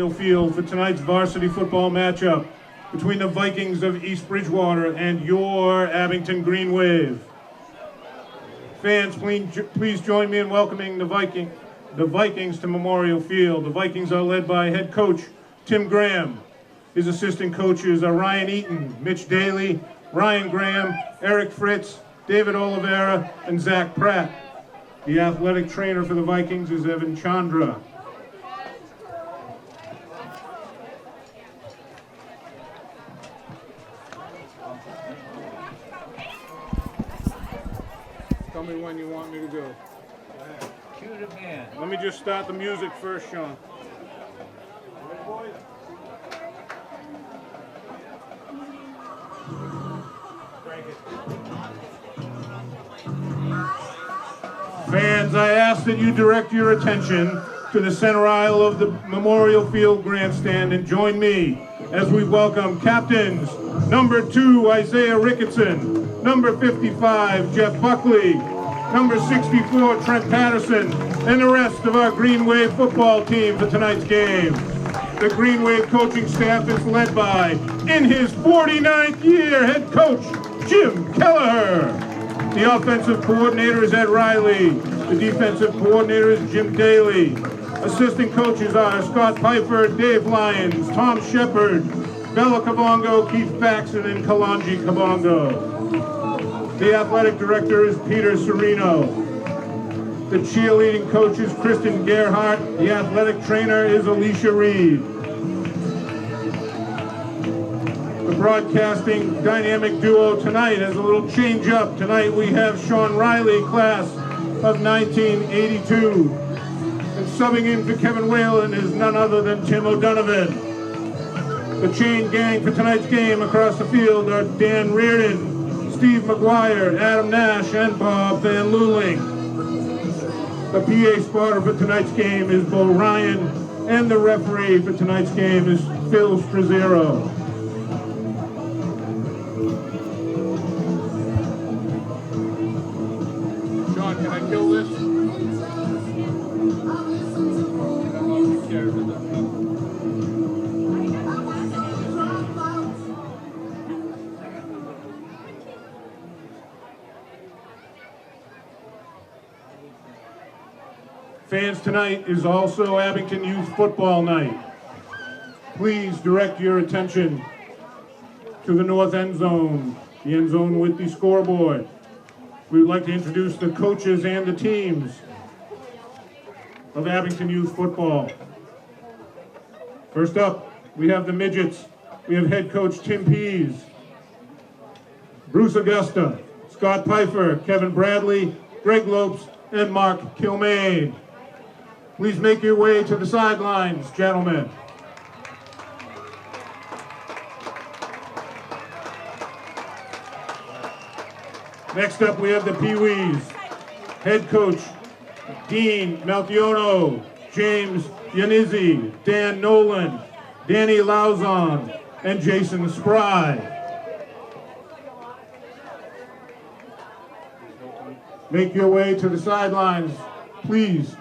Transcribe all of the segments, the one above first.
Memorial Field for tonight's varsity football matchup between the Vikings of East Bridgewater and your Abington Green Wave. Fans, please join me in welcoming the Vikings to Memorial Field. The Vikings are led by head coach Tim Graham. His assistant coaches are Ryan Eaton, Mitch Daly, Ryan Graham, Eric Fritz, David Oliveira, and Zach Pratt. The athletic trainer for the Vikings is Evan Chandra. Tell me when you want me to go. Go ahead. Cue the band. Let me just start the music first, Sean. Fans, I ask that you direct your attention to the center aisle of the Memorial Field grandstand and join me as we welcome captains number 2, Isaiah Ricketson, number 55, Jeff Buckley, number 64, Trent Patterson, and the rest of our Green Wave football team for tonight's game. The Green Wave coaching staff is led by, in his 49th year, head coach Jim Kelleher. The offensive coordinator is Ed Riley. The defensive coordinator is Jim Daly. Assistant coaches are Scott Pfeiffer, Dave Lyons, Tom Shepard, Bella Kabongo, Keith Faxon, and Kalanji Kabongo. The athletic director is Peter Serino. The cheerleading coach is Kristen Gerhardt. The athletic trainer is Alicia Reed. The broadcasting dynamic duo tonight has a little change up. Tonight we have Sean Riley, class of 1982. And subbing in for Kevin Whalen is none other than Tim O'Donovan. The chain gang for tonight's game across the field are Dan Reardon, Steve McGuire, Adam Nash, and Bob Van Luling. The PA spotter for tonight's game is Bo Ryan, and the referee for tonight's game is Phil Strazero. Sean, can I kill this? Fans, tonight is also Abington Youth Football Night. Please direct your attention to the north end zone, the end zone with the scoreboard. We would like to introduce the coaches and the teams of Abington Youth Football. First up, we have the Midgets. We have head coach Tim Pease, Bruce Augusta, Scott Pfeiffer, Kevin Bradley, Greg Lopes, and Mark Kilmaine. Please make your way to the sidelines, gentlemen. Next up, we have the Pee-wees. Head coach, Dean Maltiono, James Yanizzi, Dan Nolan, Danny Lauzon, and Jason Spry. Make your way to the sidelines, please.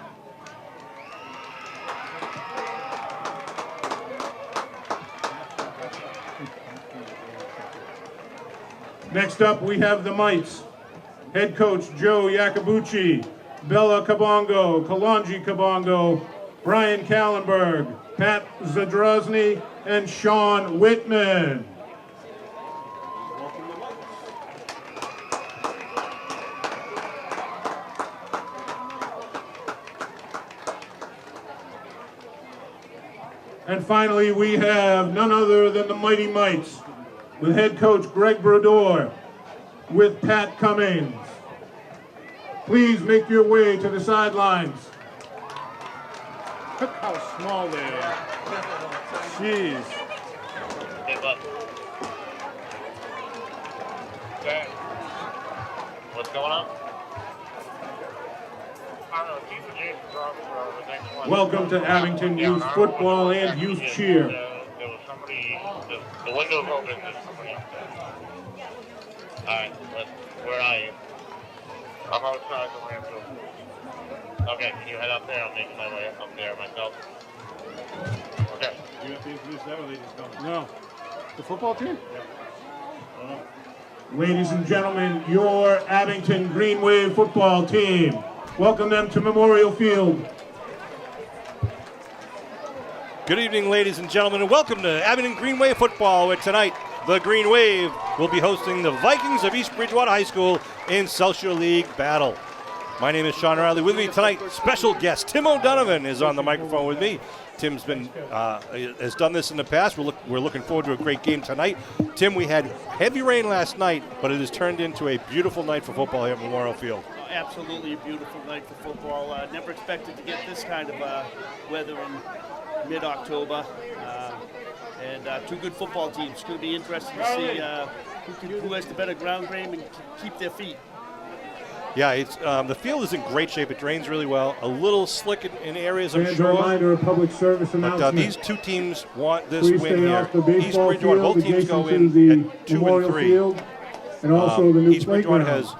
Next up, we have the Mites. Head coach Joe Yacobucci, Bella Kabongo, Kalanji Kabongo, Brian Kallenberg, Pat Zadrozny, and Sean Whitman. And finally, we have none other than the Mighty Mites, with head coach Greg Brodeur, with Pat Cummings. Please make your way to the sidelines. Look how small they are. Jeez. Hey, bud. Okay. What's going on? Welcome to Abington Youth Football and Youth Cheer. There was somebody, the window's open, there's somebody up there. Alright, where are you? I'm outside the landfill. Okay, can you head up there? I'm making my way up there myself. Okay. introduce them or they just come? No. The football team? Yeah. Ladies and gentlemen, your Abington Green Wave football team. Welcome them to Memorial Field. Good evening, ladies and gentlemen, and welcome to Abington Green Wave football, where tonight the Green Wave will be hosting the Vikings of East Bridgewater High School in South Shore League battle. My name is Sean Riley. With me tonight, special guest Tim O'Donovan is on the microphone with me. Tim's has done this in the past. We're looking forward to a great game tonight. Tim, we had heavy rain last night, but it has turned into a beautiful night for football here at Memorial Field. Absolutely a beautiful night for football. Never expected to get this kind of weather in mid-October. And two good football teams. It's going to be interesting to see who has the better ground game and keep their feet. Yeah, it's the field is in great shape. It drains really well. A little slick in areas, I'm And sure. a reminder of public service But announcement. these two teams want this Please win stay here. off the East baseball Bridgewater, field both teams go adjacent to in the at 2 and Memorial 3. Field, and also the new East Bridgewater playground. has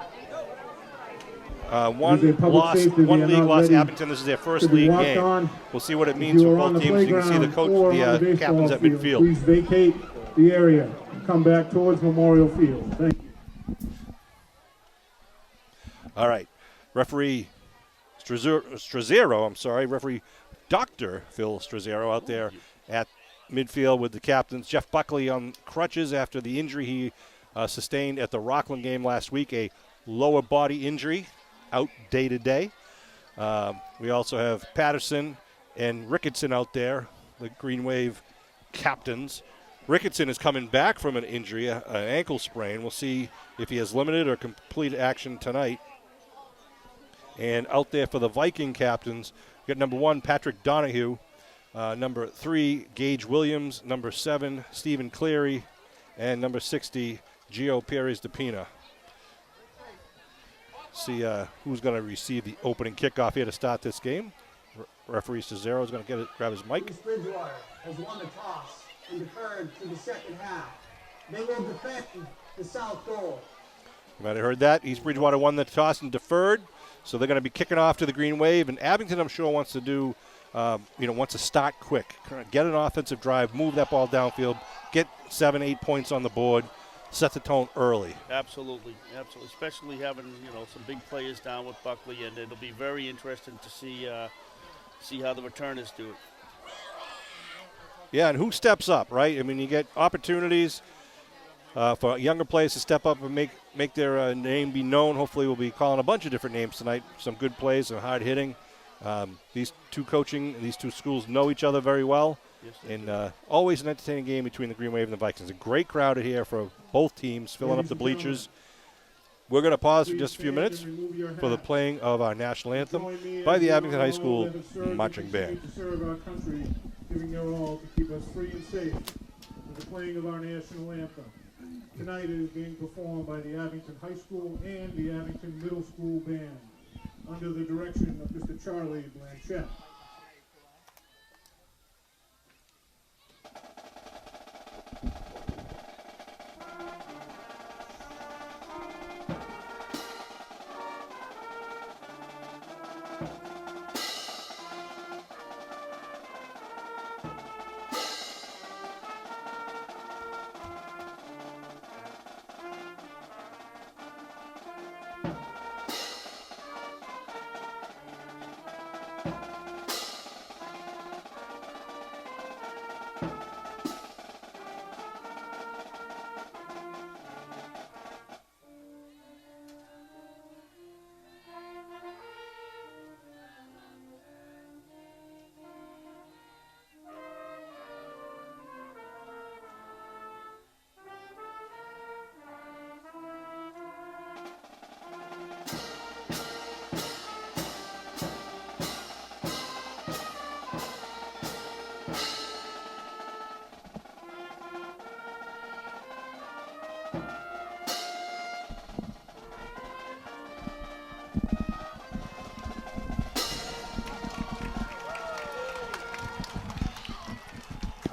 There's a public safety if one you're league not loss. ready Abington, this is their first to be league walked game. on. We'll see what it If means you for are on both the teams. You can see the playground or on the coach, the baseball captains at field, midfield. please vacate the area. Come back towards Memorial Field. Thank you. All right, referee Strazero, referee Dr. Phil Strazero out there at midfield with the captains. Jeff Buckley on crutches after the injury he sustained at the Rockland game last week, a lower body injury, out day to day. We also have Patterson and Ricketson out there, the Green Wave captains. Ricketson is coming back from an injury, an ankle sprain. We'll see if he has limited or complete action tonight. And out there for the Viking captains, we got number 1, Patrick Donahue, number 3, Gage Williams, number 7, Stephen Cleary, and number 60, Gio Perez de Pina. See who's going to receive the opening kickoff here to start this game. Referee Cesaro is going to grab his mic. East Bridgewater has won the toss and deferred to the second half. They will defend the south goal. You might have heard that. East Bridgewater won the toss and deferred, so they're going to be kicking off to the Green Wave. And Abington, I'm sure, wants to do, wants to start quick, get an offensive drive, move that ball downfield, get 7-8 points on the board, set the tone early. Absolutely, absolutely. Especially having some big players down with Buckley, and it'll be very interesting to see how the returners do it. Yeah, and who steps up, right? I mean, you get opportunities for younger players to step up and make their name be known. Hopefully we'll be calling a bunch of different names tonight. Some good plays and hard hitting. These two schools know each other very well. Yes, And always an entertaining game between the Green Wave and the Vikings. A great crowd here for both teams, filling up the bleachers. We're going to pause for just a few minutes for the playing of our national anthem by the Abington High School Marching Band. To serve our country, giving their all to keep us free and safe, with the playing of our national anthem. Tonight it is being performed by the Abington High School and the Abington Middle School Band, under the direction of Mr. Charlie Blanchett.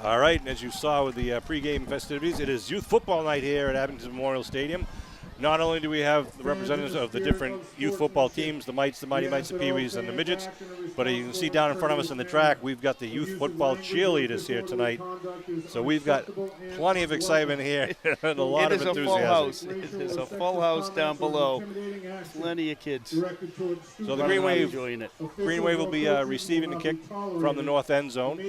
All right, and as you saw with the pregame festivities, it is youth football night here at Abington Memorial Stadium. not only do we have the representatives of the different youth football teams, the Mites, the Mighty Mites, the Pee-wees, and the Midgets, but you can see down in front of us in the track, we've got the youth football cheerleaders here tonight. So we've got plenty of excitement here and a lot of enthusiasm. Full house. It is a full house down below. Plenty of kids. So the Green Wave will be receiving the kick from the north end zone.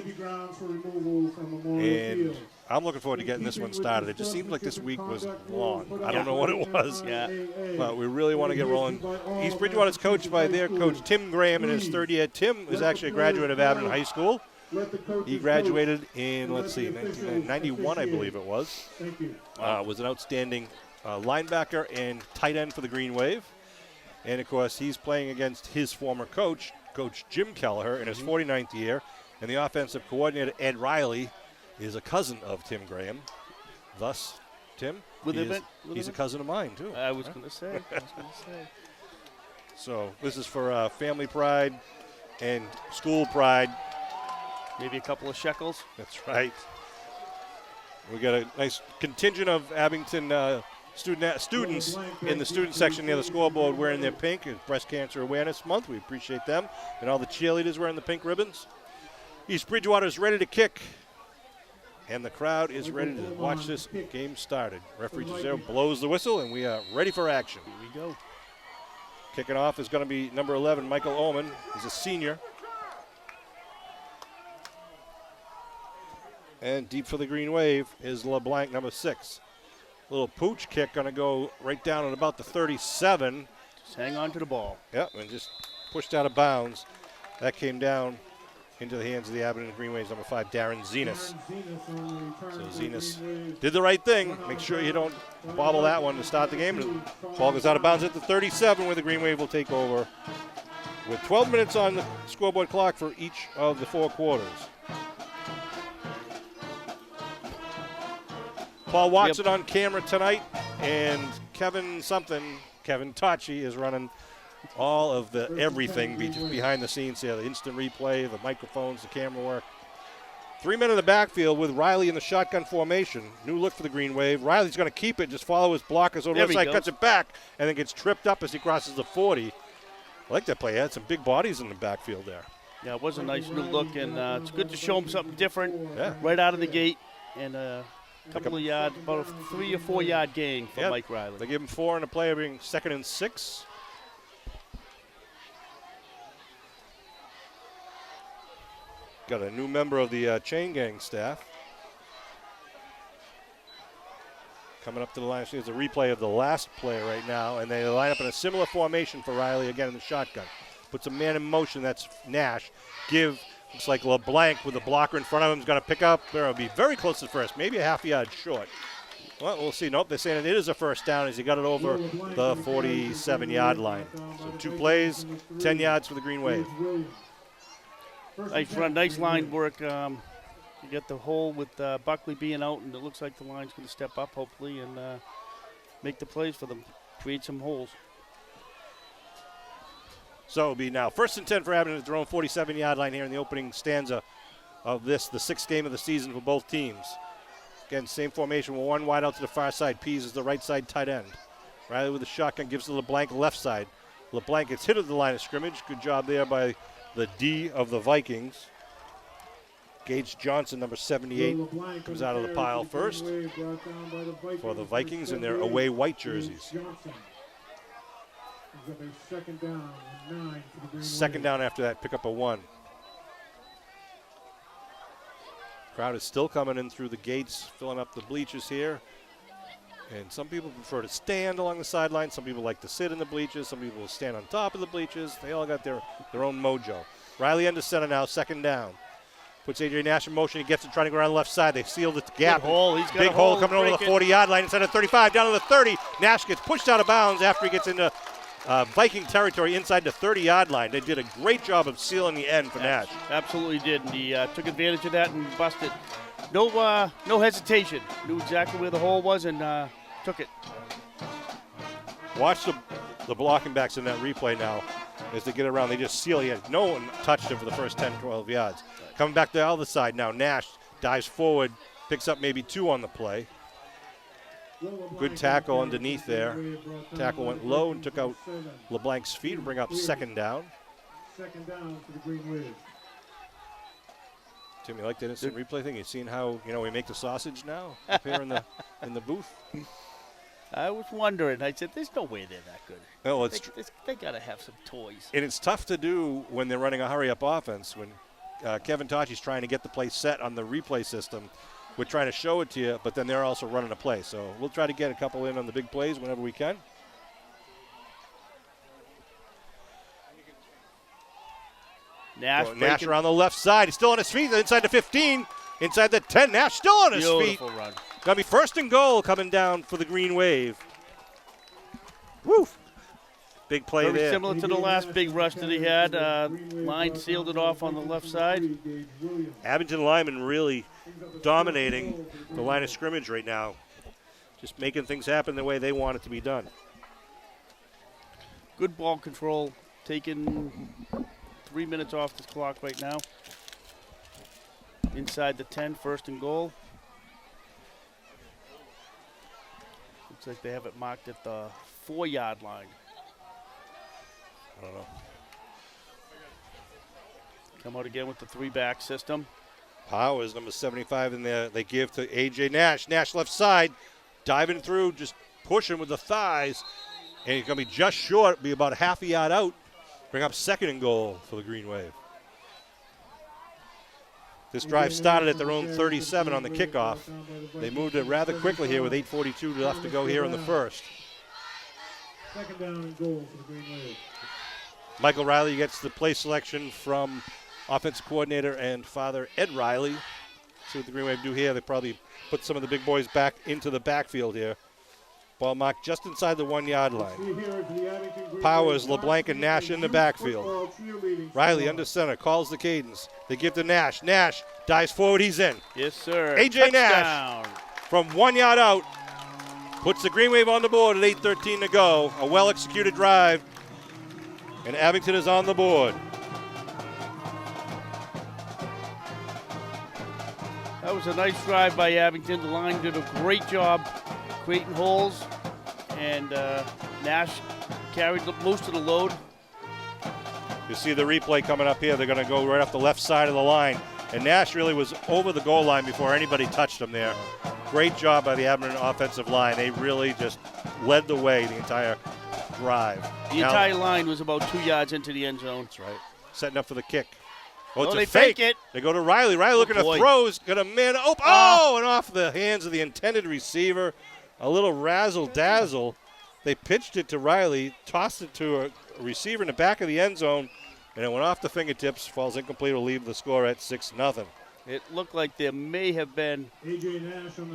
And I'm looking forward to getting this one started. It just seems like this week was long. I don't know what it was. Yeah. But we really want to get rolling. East Bridgewater is coached by their coach, Tim Graham, in his third year. Tim is actually a graduate of Abington High School. He graduated in, 1991, I believe it was. Was an outstanding linebacker and tight end for the Green Wave. And, of course, he's playing against his former coach, Coach Jim Kelleher, in his 49th year. And the offensive coordinator, Ed Riley, is a cousin of Tim Graham. Thus, Tim, he's a cousin of mine, too. I was going to say. So this is for family pride and school pride. Maybe a couple of shekels. That's right. We got a nice contingent of Abington students in the student section near the scoreboard wearing their pink. It's Breast Cancer Awareness Month. We appreciate them. And all the cheerleaders wearing the pink ribbons. East Bridgewater is ready to kick. And the crowd is ready to watch this game started. Referee Giselle blows the whistle, and we are ready for action. Here we go. Kicking off is going to be number 11, Michael Ullman. He's a senior. And deep for the Green Wave is LeBlanc, number 6. Little pooch kick going to go right down at about the 37. Just hang on to the ball. Yep, and just pushed out of bounds. That came down into the hands of the Abington Green Waves, number 5, Darren Zenas. So Zenas did the right thing. Make sure you don't bobble that one to start the game. The ball goes out of bounds at the 37, where the Green Wave will take over with 12 minutes on the scoreboard clock for each of the 4 quarters. Paul Watson on camera tonight, and Kevin Tachi is running all of the everything behind the scenes here, the instant replay, the microphones, the camera work. 3 men in the backfield with Riley in the shotgun formation. New look for the Green Wave. Riley's going to keep it, just follow his blockers over the left side, cuts it back, and then gets tripped up as he crosses the 40. I like that play. He had some big bodies in the backfield there. Yeah, it was a nice new look, and it's good to show him something different right out of the gate. And couple of yards, about a 3 or 4 yard gain for Mike Riley. They give him 4 on a play, being 2nd and 6. Got a new member of the chain gang staff coming up to the line. There's a replay of the last play right now, and they line up in a similar formation for Riley again in the shotgun. Puts a man in motion. That's Nash. Looks like LeBlanc with the blocker in front of him is going to pick up. They'll be very close to first, maybe a half yard short. Well, we'll see. Nope, they're saying it is a first down as he got it over the 47-yard line. So 2 plays, 10 yards for the Green Wave. Nice line work. You get the hole with Buckley being out, and it looks like the line's going to step up, hopefully, and make the plays for them, create some holes. So it'll be now 1st and 10 for Abington at their own 47-yard line here in the opening stanza of this, the 6th game of the season for both teams. Again, same formation with 1 wide out to the far side. Pease is the right side tight end. Riley with the shotgun gives to LeBlanc left side. LeBlanc gets hit at the line of scrimmage. Good job there by the D of the Vikings. Gage Johnson, number 78, comes out of the pile first for the Vikings in their away white jerseys. 2nd down after that, pick up a 1. Crowd is still coming in through the gates, filling up the bleachers here. And some people prefer to stand along the sideline. Some people like to sit in the bleachers. Some people will stand on top of the bleachers. They all got their own mojo. Riley under center now, 2nd down. Puts A.J. Nash in motion. He gets it, trying to go around the left side. They sealed the gap. Big hole. He's got big hole coming over the 40-yard line. Inside of 35, down to the 30. Nash gets pushed out of bounds after he gets into Viking territory inside the 30-yard line. They did a great job of sealing the end for Nash. Absolutely did, and he took advantage of that and busted. No hesitation. Knew exactly where the hole was and took it. Watch the blocking backs in that replay now as they get around. They just seal it. No one touched him for the first 10, 12 yards. Coming back to the other side now. Nash dives forward, picks up maybe 2 on the play. Good tackle underneath there. Tackle went low and took out LeBlanc's feet to bring up second down. Second down for the Green Wave. Tim, you like that instant replay thing? You seen how we make the sausage now up here in the booth? I was wondering. I said, "There's no way they're that good. No, They gotta have some toys." And it's tough to do when they're running a hurry-up offense. When Kevin Tachi's trying to get the play set on the replay system, we're trying to show it to you, but then they're also running a play. So we'll try to get a couple in on the big plays whenever we can. Nash around the left side. He's still on his feet. Inside the 15. Inside the 10. Nash still on his feet. Beautiful run. Going to be first and goal coming down for the Green Wave. Woo! Big play Very there. similar to the last big rush that he had. Line sealed it off on the left side. Abington linemen really dominating the line of scrimmage right now. Just making things happen the way they want it to be done. Good ball control. Taking 3 minutes off the clock right now. Inside the 10, first and goal. Looks like they have it marked at the 4-yard line. I don't know. Come out again with the 3-back system. Powers, number 75 in there. They give to A.J. Nash. Nash left side, diving through, just pushing with the thighs. And he's going to be just short, be about a half a yard out. Bring up second and goal for the Green Wave. This drive started at their own 37 on the kickoff. They moved it rather quickly here with 8:42 left to go here in the first. Second down and goal for the Green Wave. Michael Riley gets the play selection from offensive coordinator and father Ed Riley. See what the Green Wave do here. They probably put some of the big boys back into the backfield here. Ball marked just inside the 1-yard line. Powers, LeBlanc, and Nash in the backfield. Riley under center, calls the cadence. They give to Nash. Nash dives forward, he's in. Yes, sir. A.J. Touchdown. Nash from 1 yard out puts the Green Wave on the board at 8:13 to go. A well-executed drive, and Abington is on the board. That was a nice drive by Abington. The line did a great job creating holes, and Nash carried most of the load. You see the replay coming up here. They're going to go right off the left side of the line. And Nash really was over the goal line before anybody touched him there. Great job by the Abington offensive line. They really just led the way the entire drive. The entire line was about 2 yards into the end zone. That's right. Setting up for the kick. Oh, it's they a fake. fake it. They go to Riley. Riley looking to throw. He's going to man. Oh, and off the hands of the intended receiver. A little razzle-dazzle. They pitched it to Riley, tossed it to a receiver in the back of the end zone, and it went off the fingertips, falls incomplete, will leave the score at 6-0. It looked like there may have been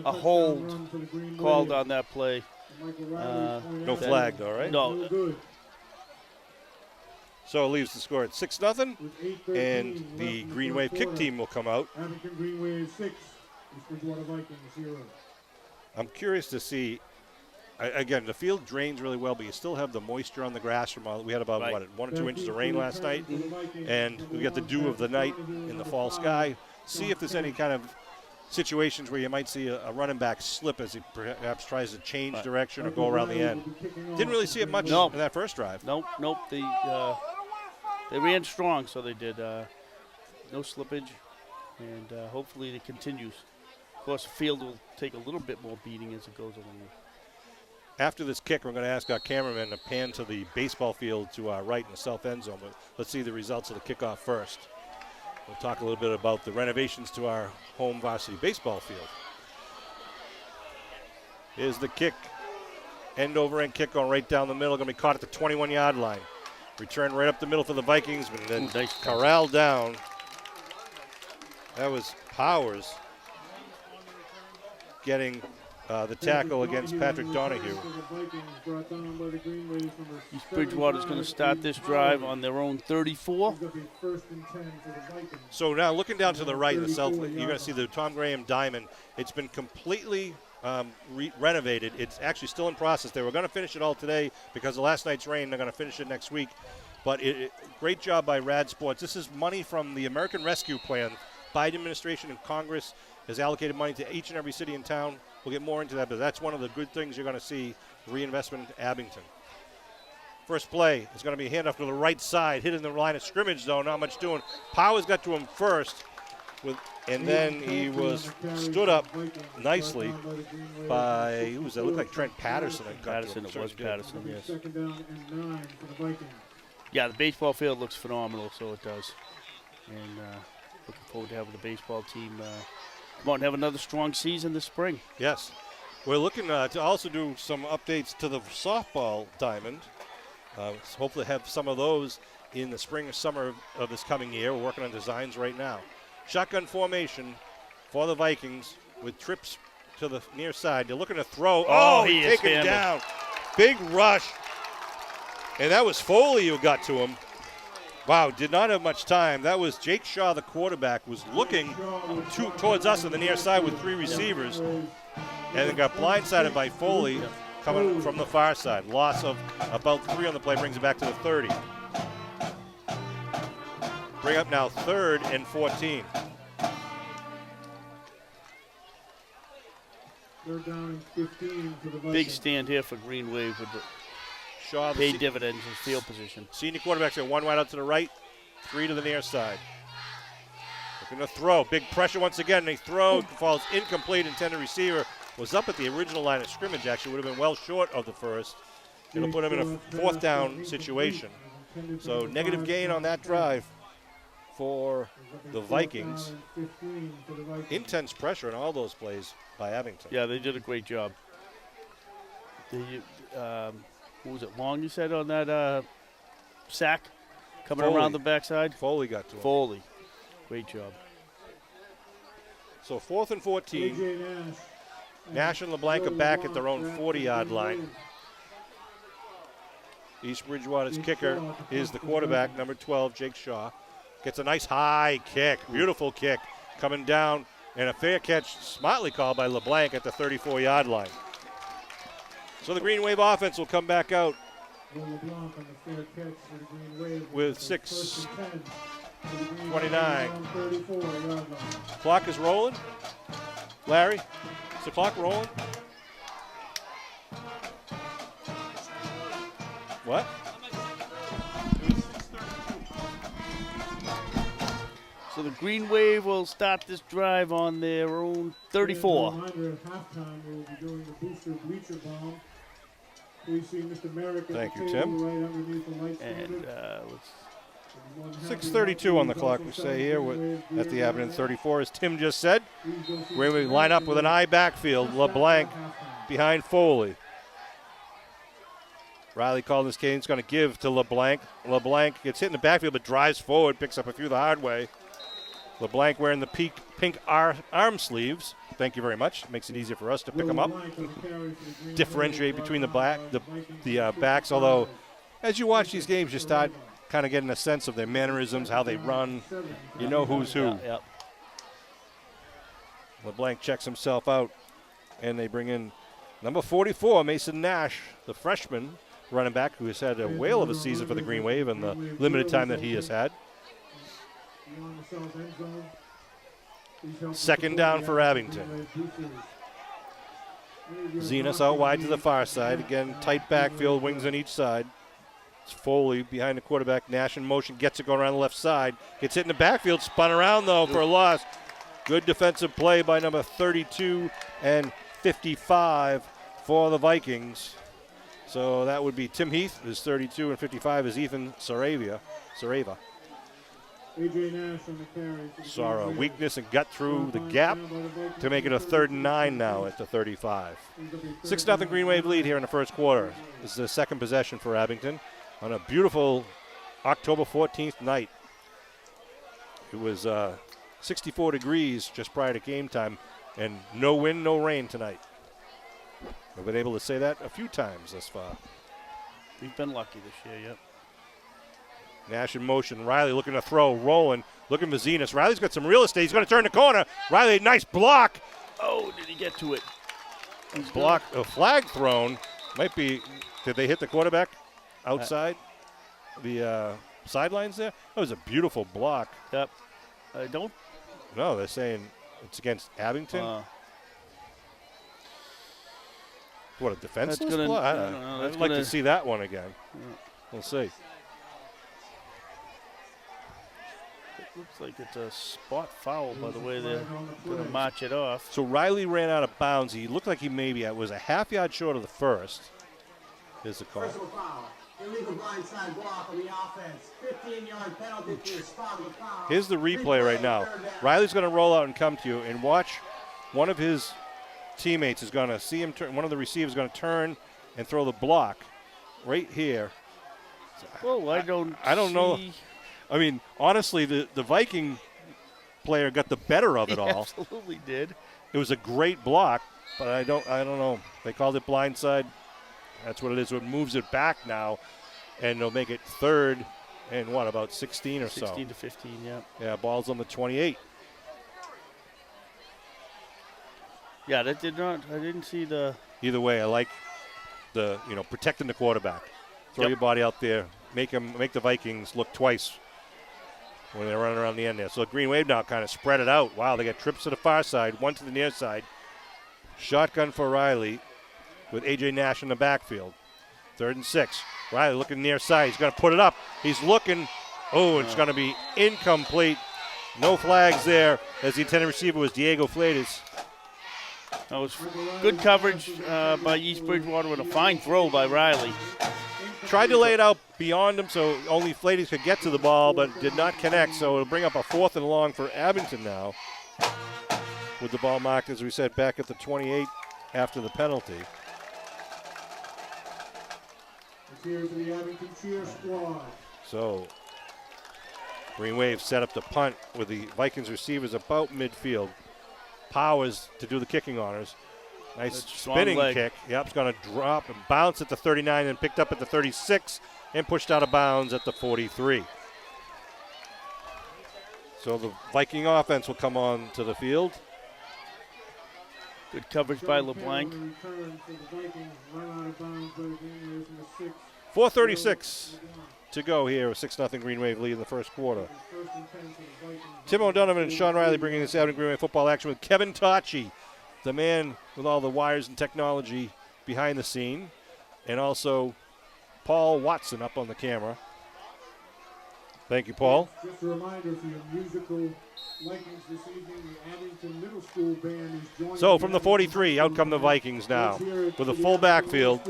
a hold called on that play. No flag, though, right? No. So it leaves the score at 6-0, and the Green Wave kick team will come out. Abington Green Wave 6, Bridgewater Vikings 0. I'm curious to see. Again, the field drains really well, but you still have the moisture on the grass from all. We had about 1 or 2 inches of rain last night, and we got the dew of the night in the fall sky. See if there's any kind of situations where you might see a running back slip as he perhaps tries to change direction or go around the end. Didn't really see it much in that first drive. Nope. They ran strong, so they did. No slippage, and hopefully it continues. Of course, the field will take a little bit more beating as it goes along. After this kick, we're going to ask our cameraman to pan to the baseball field to our right in the south end zone, but let's see the results of the kickoff first. We'll talk a little bit about the renovations to our home varsity baseball field. Here's the kick. End-over-end kick going right down the middle, going to be caught at the 21-yard line. Return right up the middle for the Vikings, but then corralled down. That was Powers getting the tackle against Patrick Donahue. East Bridgewater's going to start this drive on their own 34. So now looking down to the right in the south, you're going to see the Tom Graham Diamond. It's been completely renovated. It's actually still in process. They were going to finish it all today because of last night's rain. They're going to finish it next week. But great job by Rad Sports. This is money from the American Rescue Plan. Biden administration and Congress has allocated money to each and every city and town We'll get more into that, but that's one of the good things you're going to see, reinvestment into Abington. First play is going to be a handoff to the right side, hitting the line of scrimmage, though, not much doing. Powers got to him first, and then he was stood up nicely by, who was that? It looked like Trent Patterson. Patterson, it was Patterson, yes. Second down and 9 for the Vikings. Yeah, the baseball field looks phenomenal, so it does. And looking forward to having the baseball team come out and have another strong season this spring. Yes. We're looking to also do some updates to the softball diamond. Hopefully have some of those in the spring or summer of this coming year. We're working on designs right now. Shotgun formation for the Vikings with trips to the near side. They're looking to throw. Oh, he is taken down. Big rush. And that was Foley who got to him. Wow, did not have much time. That was Jake Shaw, the quarterback, was looking towards us on the near side with 3 receivers. And then got blindsided by Foley coming from the far side. Loss of about 3 on the play brings it back to the 30. Bring up now 3rd and 14. Third down and 15 for the Vikings. Big stand here for Green Wave with the Shaw, paid dividends in field position. Senior quarterback's got 1 wide out to the right, 3 to the near side. Looking to throw. Big pressure once again. They throw. Falls incomplete. Intended receiver was up at the original line of scrimmage, actually. Would have been well short of the first. It'll put him in a 4th down situation. So negative gain on that drive for the Vikings. Intense pressure in all those plays by Abington. Yeah, they did a great job. What was it, Long you said on that sack? Coming Foley. Around the backside? Foley got to him. Foley. Great job. So 4th and 14. Nash and LeBlanc are back at their own 40-yard line. East Bridgewater's kicker is the quarterback, number 12, Jake Shaw. Gets a nice high kick, beautiful kick, coming down, and a fair catch, smartly called by LeBlanc at the 34-yard line. So the Green Wave offense will come back out with 6:29. Clock is rolling. Larry, is the clock rolling? What? So the Green Wave will start this drive on their own 34. At halftime, we'll be doing the booster bleacher bomb. We see Mr. Merrick at Thank the you, table Tim. right underneath the light And standard. 6:32 on the clock, we say here at the Abington 34. As Tim just said, where we line up with an eye backfield, LeBlanc behind Foley. Riley called this game. He's going to give to LeBlanc. LeBlanc gets hit in the backfield but drives forward, picks up a few the hard way. LeBlanc wearing the pink arm sleeves. Thank you very much. Makes it easier for us to pick them up. Differentiate between the backs, although as you watch these games, you start kind of getting a sense of their mannerisms, how they run. You know who's who. Yep. LeBlanc checks himself out, and they bring in number 44, Mason Nash, the freshman running back who has had a whale of a season for the Green Wave in the limited time that he has had. 2nd down for Abington. Zenas out wide to the far side. Again, tight backfield, wings on each side. It's Foley behind the quarterback. Nash in motion, gets it going around the left side. Gets hit in the backfield, spun around though for a loss. Good defensive play by number 32 and 55 for the Vikings. So that would be Tim Heath, is 32, and 55 is Ethan Sareva. A.J. Nash on the carry. Saw a weakness and got through the gap to make it a 3rd and 9 now at the 35. 6-0 Green Wave lead here in the first quarter. This is the 2nd possession for Abington on a beautiful October 14th night. It was 64 degrees just prior to game time, and no wind, no rain tonight. We've been able to say that a few times thus far. We've been lucky this year, yep. Nash in motion. Riley looking to throw, rolling, looking for Zenas. Riley's got some real estate. He's going to turn the corner. Riley, nice block. Oh, did he get to it? Block, a flag thrown. Might be, did they hit the quarterback outside the sidelines there? That was a beautiful block. Yep. I don't. No, they're saying it's against Abington. What, a defenseless gonna- block? I don't know. That's I'd like to gonna- see that one again. We'll see. Looks like it's a spot foul by the way they're going to march it off. So Riley ran out of bounds. He looked like he maybe was a half yard short of the first. Here's the call. Personal foul. Illegal blindside block on the offense. 15-yard penalty for the spot of the foul. Here's the replay right now. Riley's going to roll out and come to you and watch. One of his teammates is going to see him turn. One of the receivers is going to turn and throw the block right here. Oh, I don't know. see- I mean, honestly, the Viking player got the better of it He all. absolutely did. It was a great block, but I don't know. They called it blindside. That's what it is. So it moves it back now, and they'll make it 3rd and about 16 or 16 so. to 15, yeah. Yeah, ball's on the 28. Yeah, that did not. I didn't see the. Either way, I like the protecting the quarterback. Throw Yep. your body out there. Make the Vikings look twice when they're running around the end there. So the Green Wave now kind of spread it out. Wow, they got trips to the far side, one to the near side. Shotgun for Riley with A.J. Nash in the backfield. 3rd and 6. Riley looking near side. He's going to put it up. He's looking. Oh, it's going to be incomplete. No flags there as the intended receiver was Diego Fleitas. That was good coverage by East Bridgewater and a fine throw by Riley. Tried to lay it out beyond him so only Fleitas could get to the ball, but did not connect. So it'll bring up a 4th and long for Abington now. With the ball marked, as we said, back at the 28 after the penalty. Here's the Abington cheer squad. So Green Wave set up the punt with the Vikings receivers about midfield. Powers to do the kicking honors. Nice That's strong spinning leg. kick. Yep, it's going to drop and bounce at the 39 and picked up at the 36 and pushed out of bounds at the 43. So the Viking offense will come on to the field. Good coverage by LeBlanc. 4:36 to go here. 6-0 Green Wave lead in the first quarter. Tim O'Donovan and Sean Riley bringing this out in Green Wave football action with Kevin Tachi, the man with all the wires and technology behind the scene, and also Paul Watson up on the camera. Thank you, Paul. Just a reminder for your musical likings this evening, the Abington Middle School Band is joining. So from the 43, out come the Vikings now with a full backfield.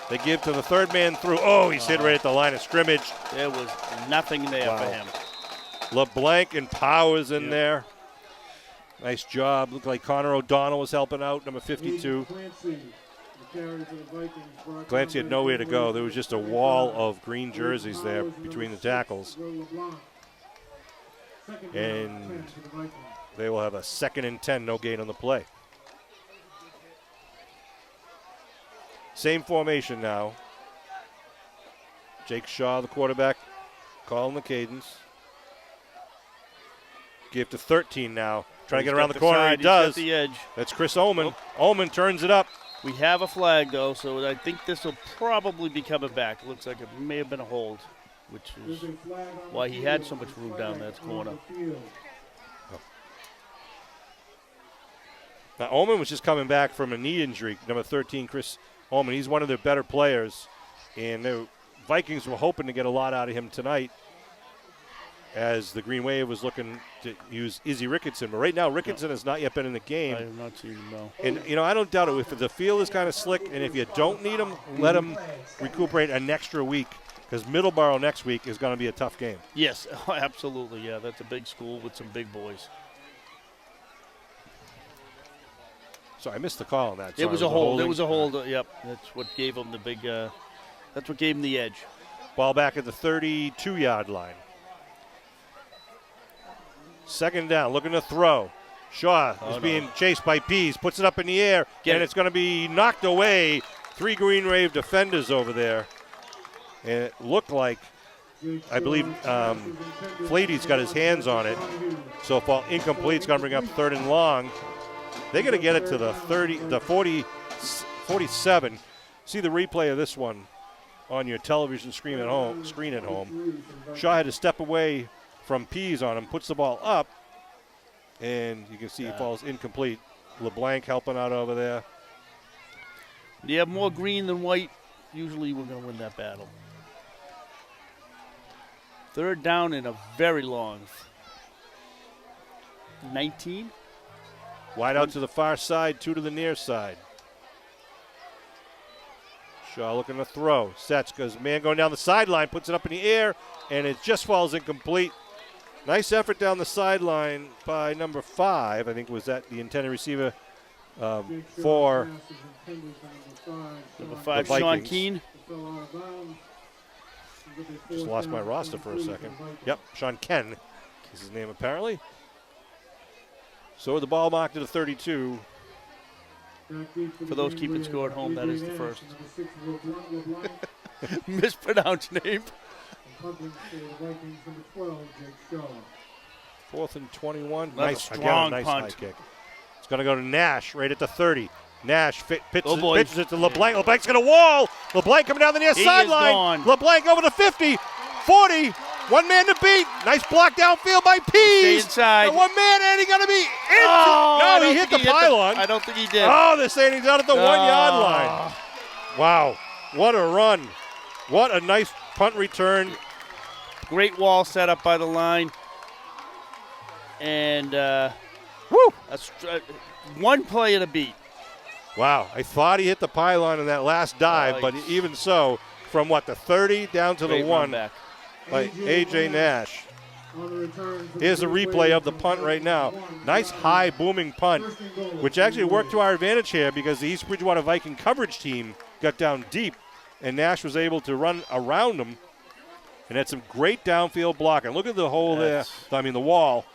They give to the third man through. Oh, he's hit right at the line of scrimmage. There was nothing there Wow. for him. LeBlanc and Powers in there. Nice job. Looked like Connor O'Donnell was helping out, number 52. Clancy had nowhere to go. There was just a wall of green jerseys there between the tackles. And they will have a 2nd and 10, no gain on the play. Same formation now. Jake Shaw, the quarterback, calling the cadence. Give to 13 now. Trying to get around the corner. Side, He does. He's got the edge. That's Chris Ullman. Ullman turns it up. We have a flag, though, so I think this will probably be coming back. It looks like it may have been a hold, which is why he had so much room down that corner. Now, Ullman was just coming back from a knee injury. Number 13, Chris Ullman. He's one of their better players. And the Vikings were hoping to get a lot out of him tonight as the Green Wave was looking to use Izzy Ricketson. But right now, Ricketson has not yet been in the game. I have not seen him, no. And, I don't doubt it. If the field is kind of slick, and if you don't need him, let him recuperate an extra week, because Middleborough next week is going to be a tough game. Yes, absolutely, yeah. That's a big school with some big boys. So I missed the call on that. It was a hold. It was a hold. Yep, that's what gave him the big. That's what gave him the edge. Ball back at the 32-yard line. 2nd down, looking to throw. Shaw is being chased by Pease, puts it up in the air, and it's going to be knocked away. 3 Green Wave defenders over there. And it looked like, I believe, Flaty's got his hands on it. So if ball incomplete, it's going to bring up 3rd and long. They're going to get it to the 47. See the replay of this one on your television screen at home. Shaw had to step away from Pease on him, puts the ball up, and you can see he falls incomplete. LeBlanc helping out over there. You have more green than white, usually we're going to win that battle. Third down and a very long 19. Wide out to the far side, 2 to the near side. Shaw looking to throw. Sets, goes man going down the sideline, puts it up in the air, and it just falls incomplete. Nice effort down the sideline by number 5. I think was that the intended receiver for Number 5, the Sean Vikings. Keane. Just lost my roster for a second. Yep, Sean Ken is his name apparently. So the ball marked at a 32. For those keeping score at home, that is the first. Mispronounced name. 4th and 21. Another Nice, strong again, a nice punt. high kick. It's going to go to Nash right at the 30. Nash Oh, boy. pitches it to LeBlanc. LeBlanc's going to wall. LeBlanc coming down the near He is sideline. gone. LeBlanc over the 50, 40. One man to beat. Nice block downfield by Stay Pease. inside. And one man, and he's going to be into. Oh, I no, don't he hit the think pylon. I don't think he did. Oh, they're saying he's out at the 1 yard line. Wow. What a run. What a nice punt return. Great wall set up by the line. And Woo. one play and a beat. Wow, I thought he hit the pylon in that last dive, but even so, from what, the 30 down to Great the run 1 back. by A.J. Nash. Here's a replay of the punt right now. Nice high booming punt, which actually worked to our advantage here because the East Bridgewater Viking coverage team got down deep, and Nash was able to run around them and had some great downfield blocking. Look at the hole there, the wall.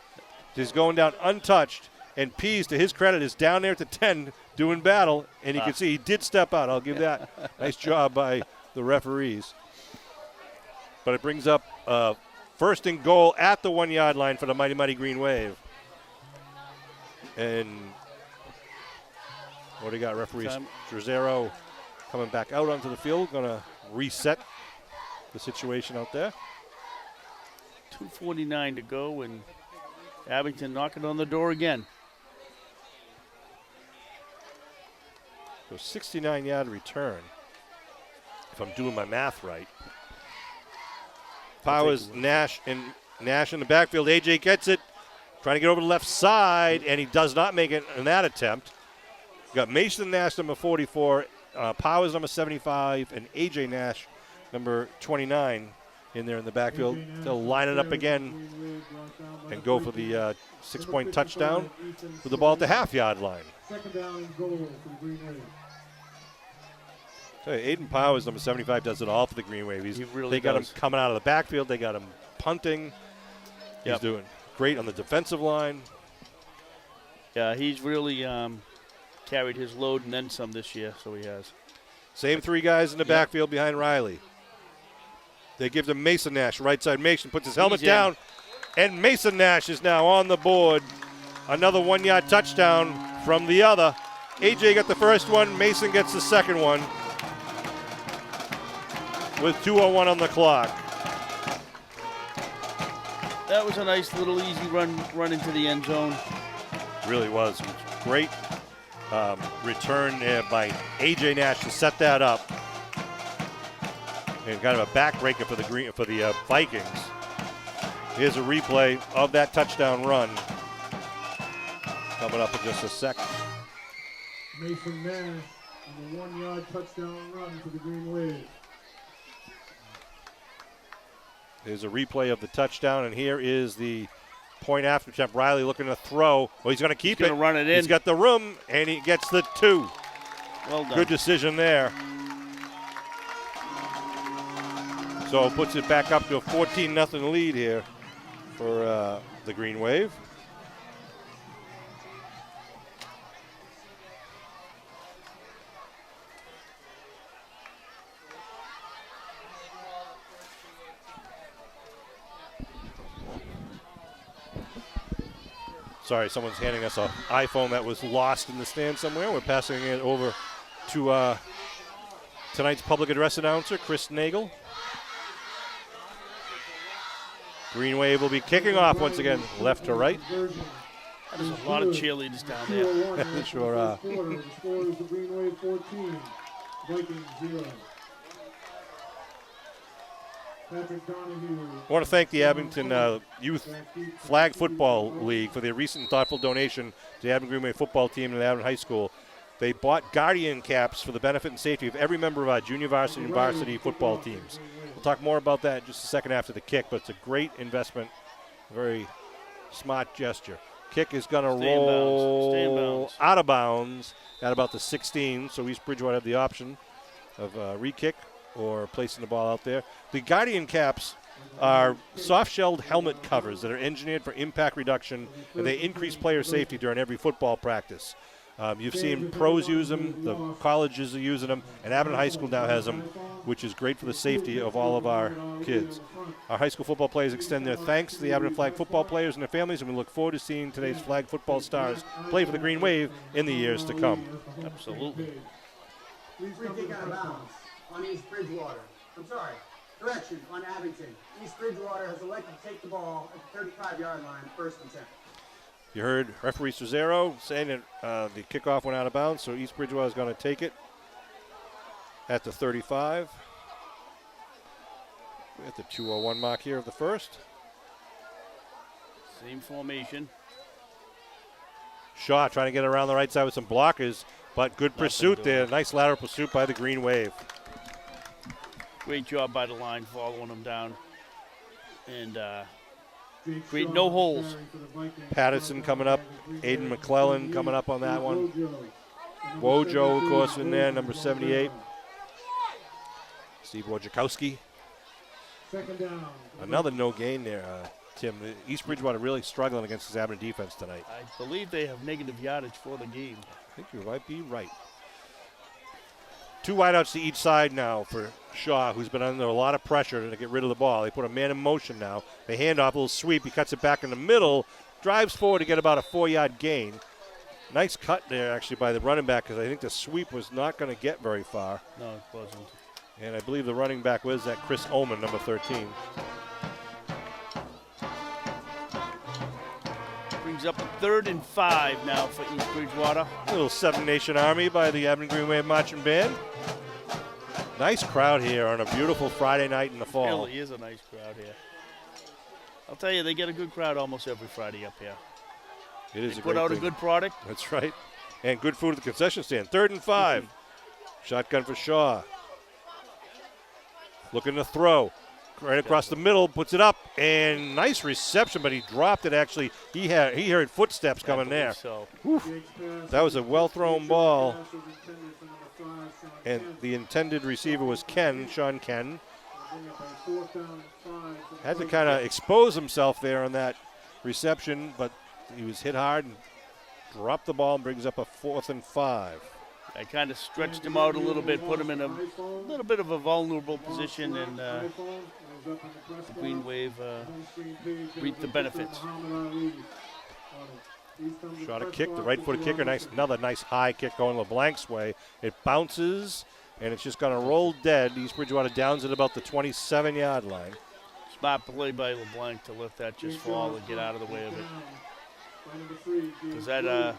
He's going down untouched, and Pease, to his credit, is down there at the 10 doing battle, and you can see he did step out. I'll give that. Nice job by the referees. But it brings up 1st and goal at the 1 yard line for the Mighty Mighty Green Wave. And what do you got? Referee Trezero coming back out onto the field, going to reset the situation out there. 2:49 to go, and Abington knocking on the door again. So 69-yard return, if I'm doing my math right. Powers, Nash in the backfield. AJ gets it, trying to get over the left side, and he does not make it in that attempt. Got Mason Nash, number 44, Powers, number 75, and AJ Nash, number 29, in there in the backfield. They'll line it up again and go for the 6-point touchdown with the ball at the half-yard line. 2nd down and goal for the Green Wave. Aiden Powers, number 75, does it all for the Green Wave. They got him coming out of the backfield. They got him punting. He's doing great on the defensive line. Yeah, he's really carried his load and then some this year, so he has. Same 3 guys in the backfield behind Riley. They give to Mason Nash. Right side, Mason puts his helmet down, and Mason Nash is now on the board. Another 1 yard touchdown from the other. AJ got the first one. Mason gets the second one with 2:01 on the clock. That was a nice little easy run into the end zone. Really was. Great return there by AJ Nash to set that up. And kind of a backbreaker for the Vikings. Here's a replay of that touchdown run. Coming up in just a second. Mason Nash on the 1 yard touchdown run for the Green Wave. Here's a replay of the touchdown, and here is the point after attempt. Riley looking to throw. Well, he's going to keep it. He's going to run it in. He's got the room, and he gets the 2. Well done. Good decision there. So it puts it back up to a 14-0 lead here for the Green Wave. Sorry, someone's handing us an iPhone that was lost in the stand somewhere. We're passing it over to tonight's public address announcer, Chris Nagel. Green Wave will be kicking off once again, left to right. There's a lot of cheerleaders down there. Sure are. The score is the Green Wave 14, Vikings 0. Patrick Donahue. I want to thank the Abington Youth Flag Football League for their recent thoughtful donation to the Abington Green Wave football team and the Abington High School. They bought Guardian caps for the benefit and safety of every member of our junior varsity and varsity football teams. We'll talk more about that in just a second after the kick, but it's a great investment, very smart gesture. Kick is going to roll out of bounds at about the 16, so East Bridgewater have the option of re-kick or placing the ball out there. The Guardian caps are soft-shelled helmet covers that are engineered for impact reduction, and they increase player safety during every football practice. You've seen pros use them, the colleges are using them, and Abington High School now has them, which is great for the safety of all of our kids. Our high school football players extend their thanks to the Abington Flag football players and their families, and we look forward to seeing today's flag football stars play for the Green Wave in the years to come. Absolutely. Free kick out of bounds on East Bridgewater. Correction on Abington. East Bridgewater has elected to take the ball at the 35-yard line, 1st and 10. You heard referee Cesario saying that the kickoff went out of bounds, so East Bridgewater is going to take it at the 35. We're at the 2:01 mark here of the first. Same formation. Shaw trying to get around the right side with some blockers, but good pursuit there. Nice lateral pursuit by the Green Wave. Great job by the line following them down. And great no holes. Patterson coming up. Aiden McClellan coming up on that one. Wojo, of course, in there, number 78. Steve Wojciechowski. Another no gain there, Tim. East Bridgewater really struggling against his Abington defense tonight. I believe they have negative yardage for the game. I think you might be right. 2 wideouts to each side now for Shaw, who's been under a lot of pressure to get rid of the ball. They put a man in motion now. They hand off a little sweep. He cuts it back in the middle, drives forward to get about a 4-yard gain. Nice cut there, actually, by the running back, because I think the sweep was not going to get very far. No, it wasn't. And I believe the running back was that Chris Oman, number 13. Brings up 3rd and 5 now for East Bridgewater. A little Seven Nation Army by the Abington Green Wave Marching Band. Nice crowd here on a beautiful Friday night in the fall. It really is a nice crowd here. I'll tell you, they get a good crowd almost every Friday up here. It is they a put great out thing. a good product. That's right. And good food at the concession stand. 3rd and 5. Shotgun for Shaw. Looking to throw. Right across the middle, puts it up, and nice reception, but he dropped it actually. He heard footsteps coming there. So. That was a well-thrown ball. And the intended receiver was Sean Ken. Had to kind of expose himself there on that reception, but he was hit hard and dropped the ball and brings up a 4th and 5. I kind of stretched him out a little bit, put him in a little bit of a vulnerable position, and the Green Wave reaped the benefits. Shot a kick, the right-footed kicker. Another nice high kick going LeBlanc's way. It bounces, and it's just going to roll dead. East Bridgewater downs at about the 27-yard line. Smart play by LeBlanc to let that just fall and get out of the way of it. Because that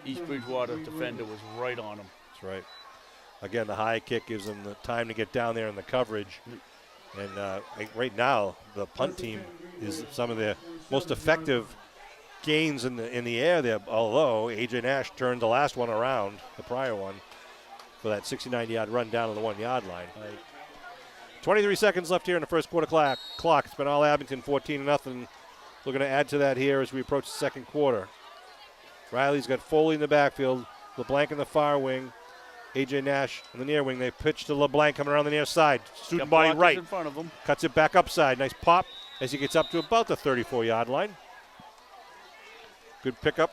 East Bridgewater defender was right on him. That's right. Again, the high kick gives them the time to get down there in the coverage. And right now, the punt team is some of the most effective gains in the air there, although A.J. Nash turned the last one around, the prior one, for that 69-yard run down to the 1-yard line. Right. 23 seconds left here in the first quarter clock. It's been all Abington, 14-0. Looking to add to that here as we approach the second quarter. Riley's got Foley in the backfield, LeBlanc in the far wing, A.J. Nash in the near wing. They pitch to LeBlanc coming around the near side. Student body right. In front of him. Cuts it back upside. Nice pop as he gets up to about the 34-yard line. Good pickup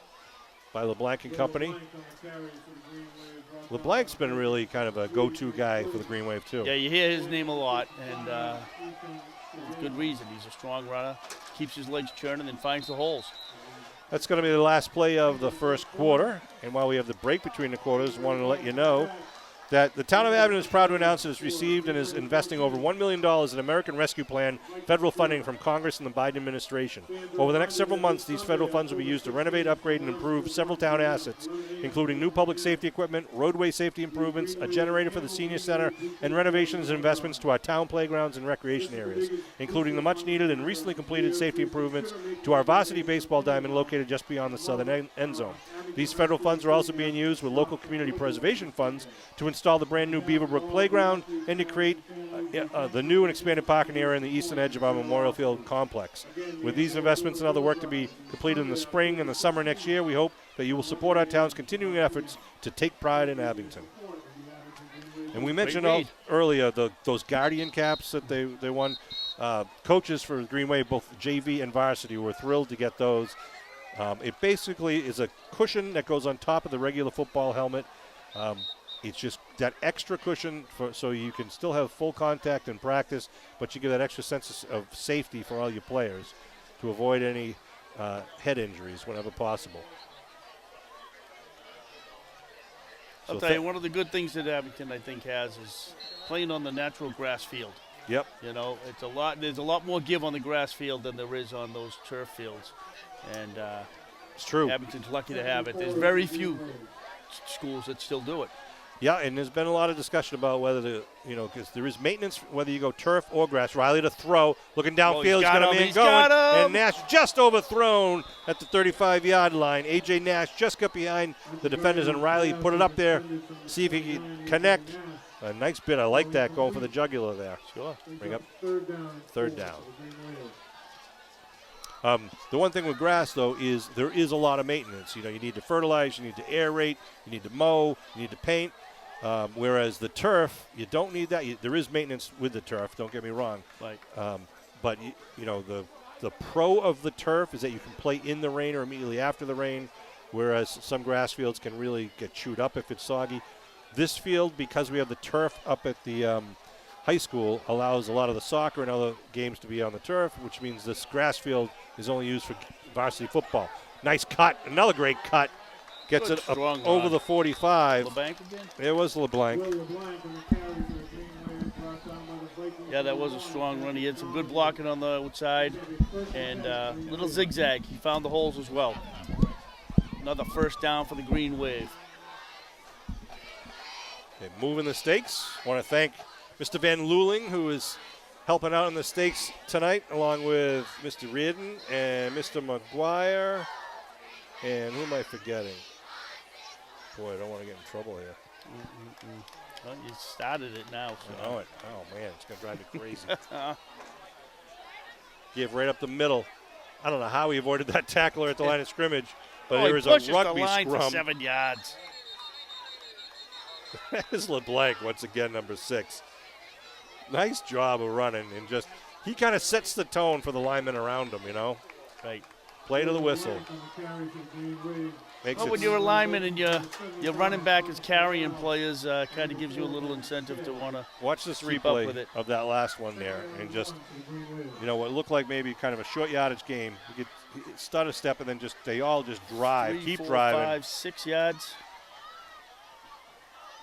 by LeBlanc and company. LeBlanc's been really kind of a go-to guy for the Green Wave, too. Yeah, you hear his name a lot, and with good reason. He's a strong runner, keeps his legs churning, and finds the holes. That's going to be the last play of the first quarter. And while we have the break between the quarters, wanted to let you know that the town of Abington is proud to announce it has received and is investing over $1 million in American Rescue Plan federal funding from Congress and the Biden administration. Over the next several months, these federal funds will be used to renovate, upgrade, and improve several town assets, including new public safety equipment, roadway safety improvements, a generator for the senior center, and renovations and investments to our town playgrounds and recreation areas, including the much-needed and recently completed safety improvements to our Varsity baseball diamond located just beyond the southern end zone. These federal funds are also being used with local community preservation funds to install the brand new Beaverbrook Playground and to create the new and expanded parking area in the eastern edge of our Memorial Field complex. With these investments and other work to be completed in the spring and the summer next year, we hope that you will support our town's continuing efforts to take pride in Abington. And we mentioned earlier those Guardian caps that they won. Coaches for Greenway, both JV and Varsity, were thrilled to get those. It basically is a cushion that goes on top of the regular football helmet. It's just that extra cushion so you can still have full contact in practice, but you get that extra sense of safety for all your players to avoid any head injuries whenever possible. I'll tell you, one of the good things that Abington, I think, has is playing on the natural grass field. Yep. You know, there's a lot more give on the grass field than there is on those turf fields. And it's true. Abington's lucky to have it. There's very few schools that still do it. Yeah, and there's been a lot of discussion about whether because there is maintenance, whether you go turf or grass. Riley to throw, looking downfield, he's got a man going, and Nash just overthrown at the 35-yard line. A.J. Nash just got behind the defenders, and Riley put it up there, see if he can connect. A nice bit. I like that, going for the jugular there. Sure. Bring up third down. The one thing with grass, though, is there is a lot of maintenance. You need to fertilize, you need to aerate, you need to mow, you need to paint. Whereas the turf, you don't need that. There is maintenance with the turf, don't get me wrong. Right. But, the pro of the turf is that you can play in the rain or immediately after the rain, whereas some grass fields can really get chewed up if it's soggy. This field, because we have the turf up at the high school, allows a lot of the soccer and other games to be on the turf, which means this grass field is only used for varsity football. Nice cut. Another great cut. Gets it up over the 45. LeBlanc again? It was LeBlanc. Yeah, that was a strong run. He had some good blocking on the outside and little zigzag. He found the holes as well. Another first down for the Green Wave. Okay, moving the stakes. Want to thank Mr. Van Luling, who is helping out in the stakes tonight, along with Mr. Reardon and Mr. McGuire. And who am I forgetting? Boy, I don't want to get in trouble here. Well, you started it now. So. I know it. Oh, man, it's going to drive me crazy. Give right up the middle. I don't know how he avoided that tackler at the line of scrimmage, but there is a rugby the line scrum. For 7 yards. That is LeBlanc, once again, number 6. Nice job of running, and just he kind of sets the tone for the linemen around him, Right. Play to the whistle. When you're a lineman and your running back is carrying players, kind of gives you a little incentive to want to watch this replay of that last one there, and just what looked like maybe kind of a short yardage game. You get start a step, and then they all just drive, 3, 4, driving. 5, 6 yards,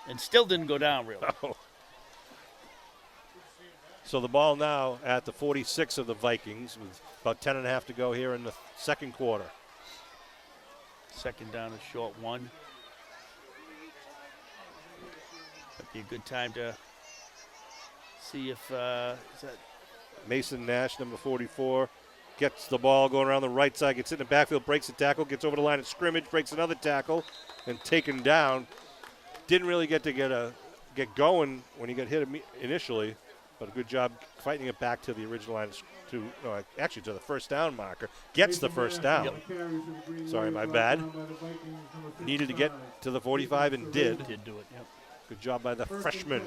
and still didn't go down really. Oh. So the ball now at the 46 of the Vikings with about 10.5 to go here in the second quarter. Second down, a short one. That'd be a good time to see if is that Mason Nash, number 44, gets the ball going around the right side, gets in the backfield, breaks the tackle, gets over the line of scrimmage, breaks another tackle, and taken down. Didn't really get going when he got hit initially. But a good job fighting it back to the original line, to the first down marker. Gets the first down. Yep. Sorry, my bad. Needed to get to the 45 and did. Did do it, yep. Good job by the freshman.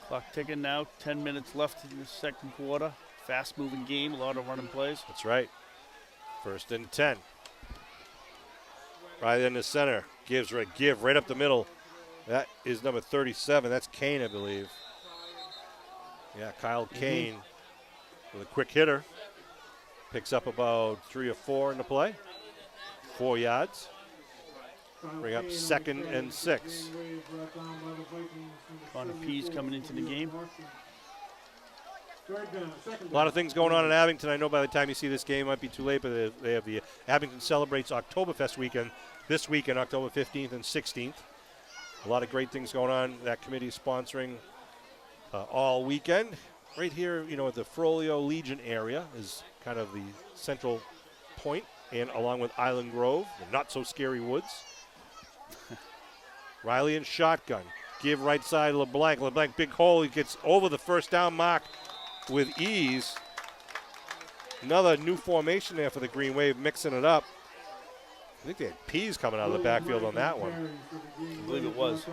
Clock ticking now, 10 minutes left in the second quarter. Fast-moving game, a lot of running plays. That's right. First and 10. Right in the center. Give right up the middle. That is number 37. That's Kane, I believe. Yeah, Kyle Kane with a quick hitter. Picks up about 3 or 4 in the play. 4 yards. Bring up 2nd and 6. Connor Pease coming into the game. A lot of things going on in Abington. I know by the time you see this game, it might be too late, but they have the Abington Celebrates Oktoberfest weekend this weekend, October 15th and 16th. A lot of great things going on. That committee is sponsoring all weekend. Right here, you know, at the Frollo Legion area is kind of the central point, and along with Island Grove, the not-so-scary woods. Riley in shotgun. Give right side LeBlanc. LeBlanc, big hole. He gets over the first down mark with ease. Another new formation there for the Green Wave, mixing it up. I think they had Pease coming out of the backfield on that one. I believe it was.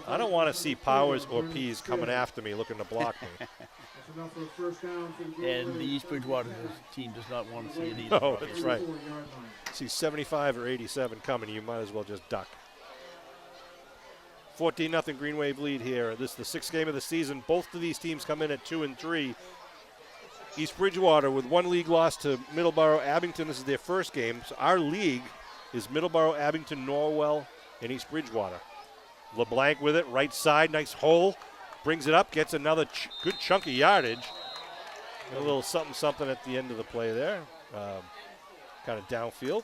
I don't want to see Powers or Pease coming after me looking to block me. And the East Bridgewater team does not want to see it either. Oh, that's right. See 75 or 87 coming, you might as well just duck. 14-0 Green Wave lead here. This is the 6th game of the season. Both of these teams come in at 2 and 3. East Bridgewater with 1 league loss to Middleborough Abington. This is their first game. So our league is Middleborough, Abington, Norwell, and East Bridgewater. LeBlanc with it, right side, nice hole. Brings it up, gets another good chunk of yardage. A little something at the end of the play there. Kind of downfield.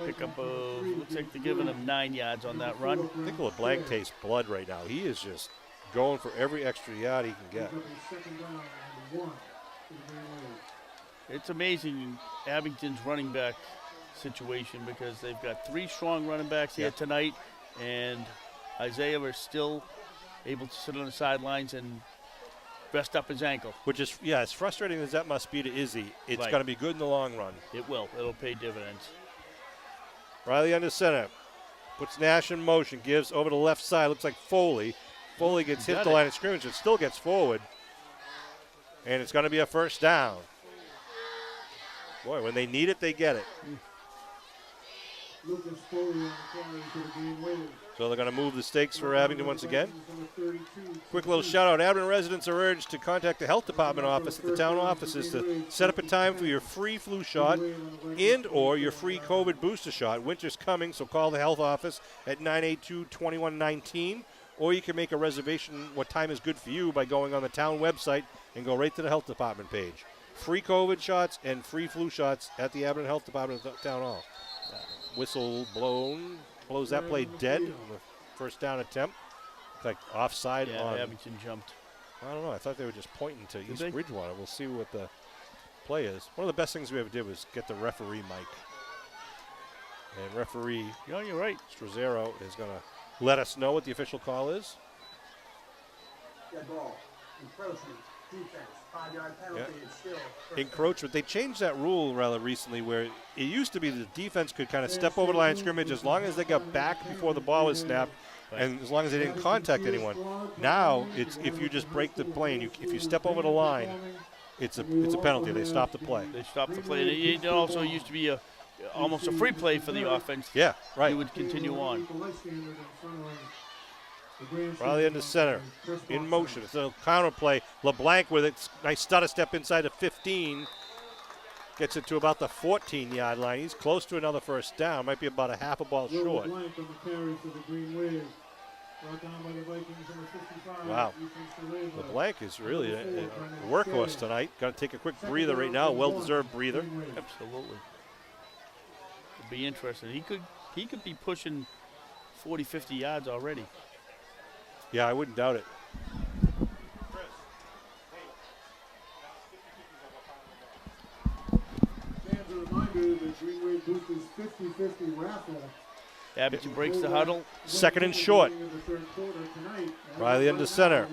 Pick up looks like they're giving him 9 yards on that run. I think LeBlanc tastes blood right now. He is just going for every extra yard he can get. It's amazing Abington's running back situation because they've got 3 strong running backs here tonight, and Isaiah is still able to sit on the sidelines and rest up his ankle. Which is, as frustrating as that must be to Izzy, it's going to be good in the long run. It will. It'll pay dividends. Riley under center. Puts Nash in motion. Gives over to the left side. Looks like Foley. Foley gets hit the line of scrimmage. It still gets forward. And it's going to be a first down. Boy, when they need it, they get it. So they're going to move the stakes for Abington once again. Quick little shout out. Abington residents are urged to contact the health department office at the town offices to set up a time for your free flu shot and or your free COVID booster shot. Winter's coming, so call the health office at 982-2119, or you can make a reservation what time is good for you by going on the town website and go right to the health department page. Free COVID shots and free flu shots at the Abington Health Department at Town Hall. Whistle blown. Blows that play dead on the first down attempt. Like offside on. Abington jumped. I don't know. I thought they were just pointing to East Bridgewater. We'll see what the play is. One of the best things we ever did was get the referee mic. And referee, you're right. Strazero is going to let us know what the official call is. Dead ball. Encroachment. Defense. 5-yard penalty. It's still encroachment. They changed that rule rather recently where it used to be the defense could kind of step over the line of scrimmage as long as they got back before the ball was snapped and as long as they didn't contact anyone. Now it's if you just break the plane, if you step over the line, it's a penalty. They stop the play. They stop the play. It also used to be almost a free play for the offense. Yeah, right. You would continue on. Riley in the center, in motion. It's a counter play. LeBlanc with it. Nice stutter step inside the 15. Gets it to about the 14-yard line. He's close to another first down. Might be about a half a ball short. Wow. LeBlanc is really a workhorse tonight. Got to take a quick breather right now. Well-deserved breather. Absolutely. It'd be interesting. He could be pushing 40, 50 yards already. Yeah, I wouldn't doubt it. Abington breaks the huddle. 2nd and short. Riley into center.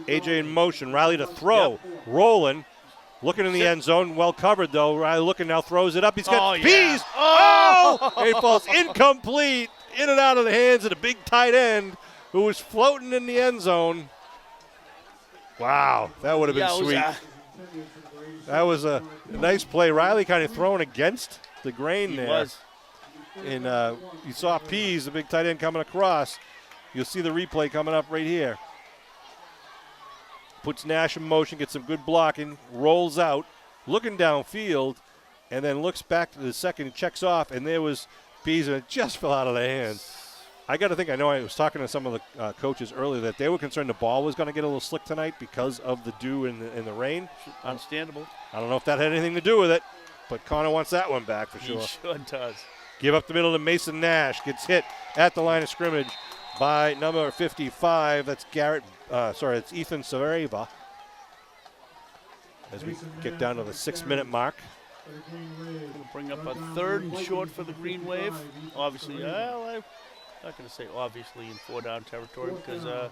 AJ in motion. Riley to throw. Yep. Rolling. Looking in the end zone. Well covered, though. Riley looking now. Throws it up. He's got Pease. Oh! And it falls incomplete. In and out of the hands of the big tight end who was floating in the end zone. Wow. That would have been sweet. That was a nice play. Riley kind of thrown against the grain there. He was. And you saw Pease, the big tight end, coming across. You'll see the replay coming up right here. puts Nash in motion, gets some good blocking, rolls out, looking downfield, and then looks back to the second, checks off, and there was Pease, and it just fell out of their hands. I got to think, I know I was talking to some of the coaches earlier that they were concerned the ball was going to get a little slick tonight because of the dew and the rain. Understandable. I don't know if that had anything to do with it, but Connor wants that one back for sure. He sure does. Give up the middle to Mason Nash. Gets hit at the line of scrimmage by number 55. That's it's Ethan Sareva. As we get down to the 6-minute mark. Going to bring up a 3rd and short for the Green Wave. Obviously, I'm not going to say obviously in 4-down territory because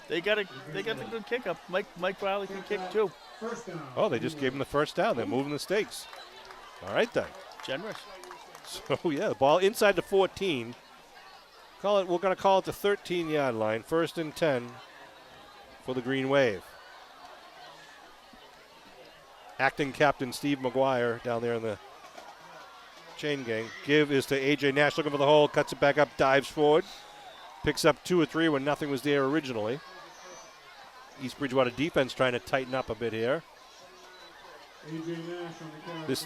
they got the good kick up. Mike Riley can kick too. Oh, they just gave him the first down. They're moving the stakes. All right then. Generous. So yeah, the ball inside the 14. We're going to call it the 13-yard line. 1st and 10 for the Green Wave. Acting captain Steve McGuire down there in the chain gang. Give is to A.J. Nash, looking for the hole, cuts it back up, dives forward. Picks up 2 or 3 when nothing was there originally. East Bridgewater defense trying to tighten up a bit here. This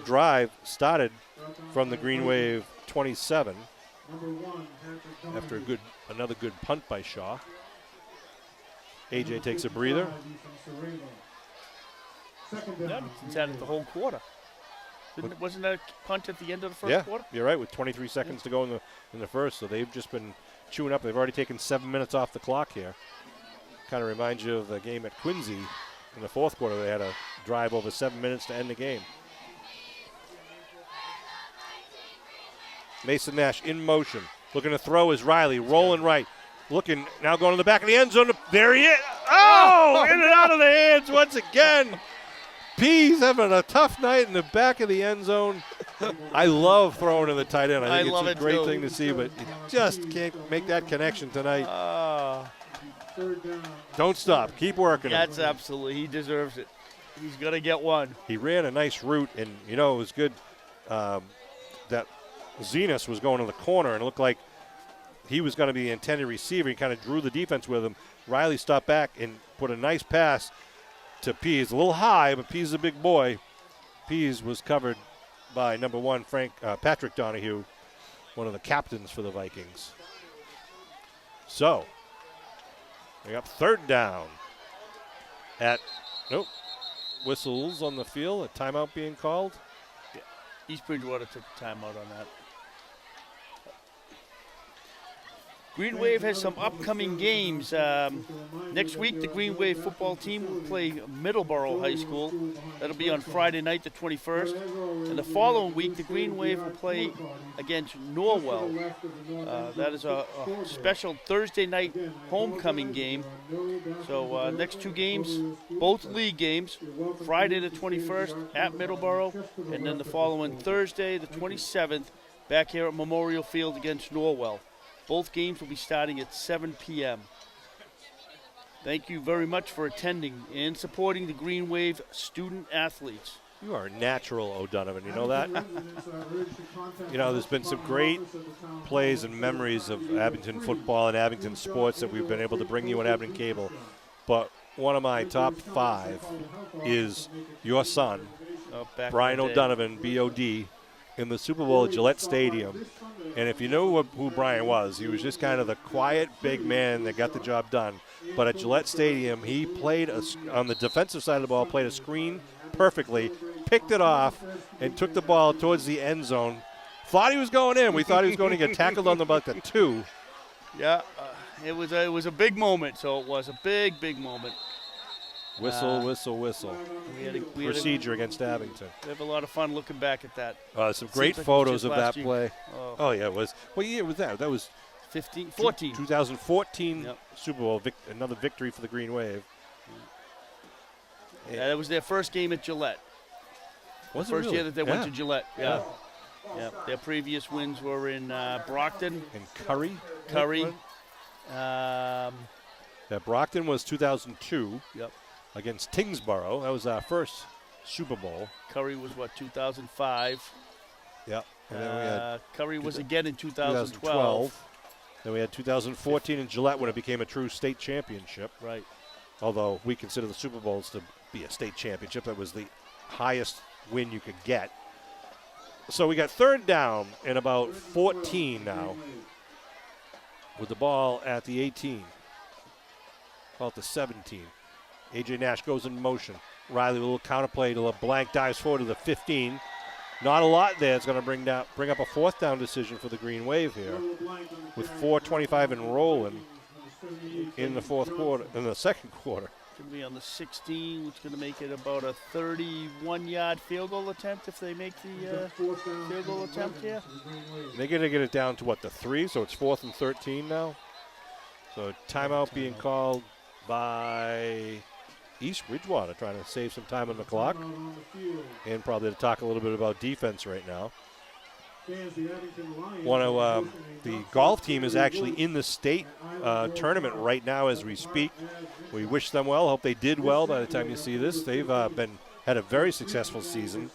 drive started from the Green Wave 27 after another good punt by Shaw. A.J. takes a breather. He's had it the whole quarter. Wasn't that a punt at the end of the first quarter? You're right, with 23 seconds to go in the first, so they've just been chewing up. They've already taken 7 minutes off the clock here. Kind of reminds you of the game at Quincy in the 4th quarter. They had a drive over 7 minutes to end the game. Mason Nash in motion. Looking to throw is Riley, rolling right. Looking, now going to the back of the end zone. There he is. Oh, in and out of the hands once again. Pease having a tough night in the back of the end zone. I love throwing in the tight end. I think it's a great thing to see, but you just can't make that connection tonight. Don't stop. Keep working. That's absolutely. He deserves it. He's going to get one. He ran a nice route, and, it was good that Zenas was going to the corner, and it looked like he was going to be the intended receiver. He kind of drew the defense with him. Riley stopped back and put a nice pass to Pease. A little high, but Pease is a big boy. Pease was covered by number 1, Patrick Donahue, one of the captains for the Vikings. So, we got 3rd down whistles on the field, a timeout being called. Yeah. East Bridgewater took a timeout on that. Green Wave has some upcoming games. Next week, the Green Wave football team will play Middleborough High School. That'll be on Friday night, the 21st. And the following week, the Green Wave will play against Norwell. That is a special Thursday night homecoming game. So next 2 games, both league games, Friday the 21st at Middleborough, and then the following Thursday, the 27th, back here at Memorial Field against Norwell. Both games will be starting at 7 p.m. Thank you very much for attending and supporting the Green Wave student athletes. You are a natural, O'Donovan. You know that? There's been some great plays and memories of Abington football and Abington sports that we've been able to bring you on Abington Cable. But one of my top 5 is your son, Brian O'Donovan, B.O.D., in the Super Bowl at Gillette Stadium. And if you know who Brian was, he was just kind of the quiet big man that got the job done. But at Gillette Stadium, he played on the defensive side of the ball, played a screen perfectly, picked it off, and took the ball towards the end zone. Thought he was going in. We thought he was going to get tackled on about the 2. Yeah, it was a big moment. So it was a big moment. Whistle, whistle, whistle. Procedure against Abington. We have a lot of fun looking back at that. Some great photos of that play. Oh, yeah, it was. What year was that? That was 14. 2014 Super Bowl, another victory for the Green Wave. Yeah, that was their first game at Gillette. Was it first really? year that they went to Gillette. Yeah. Their previous wins were in Brockton. And Curry. Brockton was 2002. Yep. Against Tingsboro. That was our first Super Bowl. Curry was, 2005? Yep. And then we had Curry was again in 2012. Then we had 2014 in Gillette when it became a true state championship. Right. although we consider the Super Bowls to be a state championship. That was the highest win you could get. So we got third down and about 14 now with the ball at the 18. Call it the 17. A.J. Nash goes in motion. Riley with a little counterplay to a blank, dives forward to the 15. Not a lot there. It's going to bring up a fourth down decision for the Green Wave here with 4:25 and rolling in the second quarter. Going to be on the 16, which is going to make it about a 31-yard field goal attempt if they make the field goal attempt here. They're going to get it down to, what, the 3, so it's 4th and 13 now. So timeout being called by East Bridgewater, trying to save some time on the clock, and probably to talk a little bit about defense right now. The golf team is actually in the state tournament right now as we speak. We wish them well. Hope they did well by the time you see this. They've had a very successful season,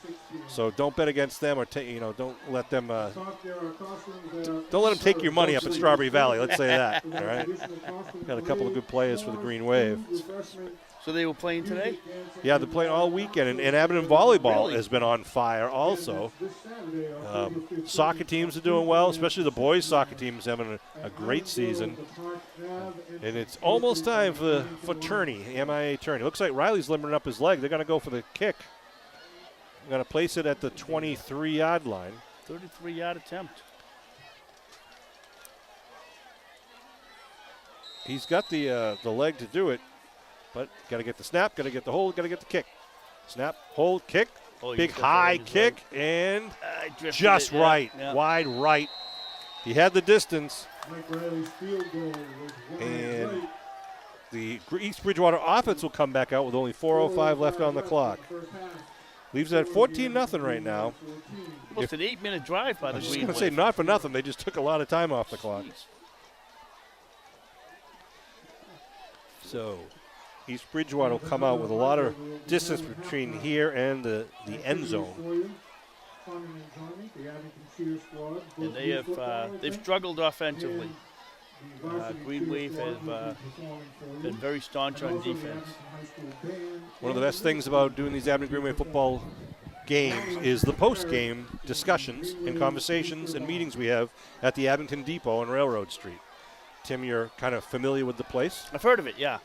so don't bet against them, or don't let them take your money up at Strawberry Valley. Let's say that. All right. Got a couple of good players for the Green Wave. So they were playing today? Yeah, they're playing all weekend, and Abington volleyball has been on fire also. Soccer teams are doing well, especially the boys' soccer team is having a great season. And it's almost time for tourney, MIA tourney. Looks like Riley's limbering up his leg. They're going to go for the kick. They're going to place it at the 23-yard line. 33-yard attempt. He's got the leg to do it. But got to get the snap, got to get the hold, got to get the kick. Snap, hold, kick. Big high kick, and just right, wide right. He had the distance. And the East Bridgewater offense will come back out with only 4:05 left on the clock. Leaves it at 14-0 right now. Almost an 8-minute drive by the Green Wave. I was just going to say, not for nothing. They just took a lot of time off the clock. So East Bridgewater will come out with a lot of distance between here and the end zone. And they've struggled offensively. Green Wave have been very staunch on defense. One of the best things about doing these Abington Green Wave football games is the post-game discussions and conversations and meetings we have at the Abington Depot on Railroad Street. Tim, you're kind of familiar with the place? I've heard of it, yeah.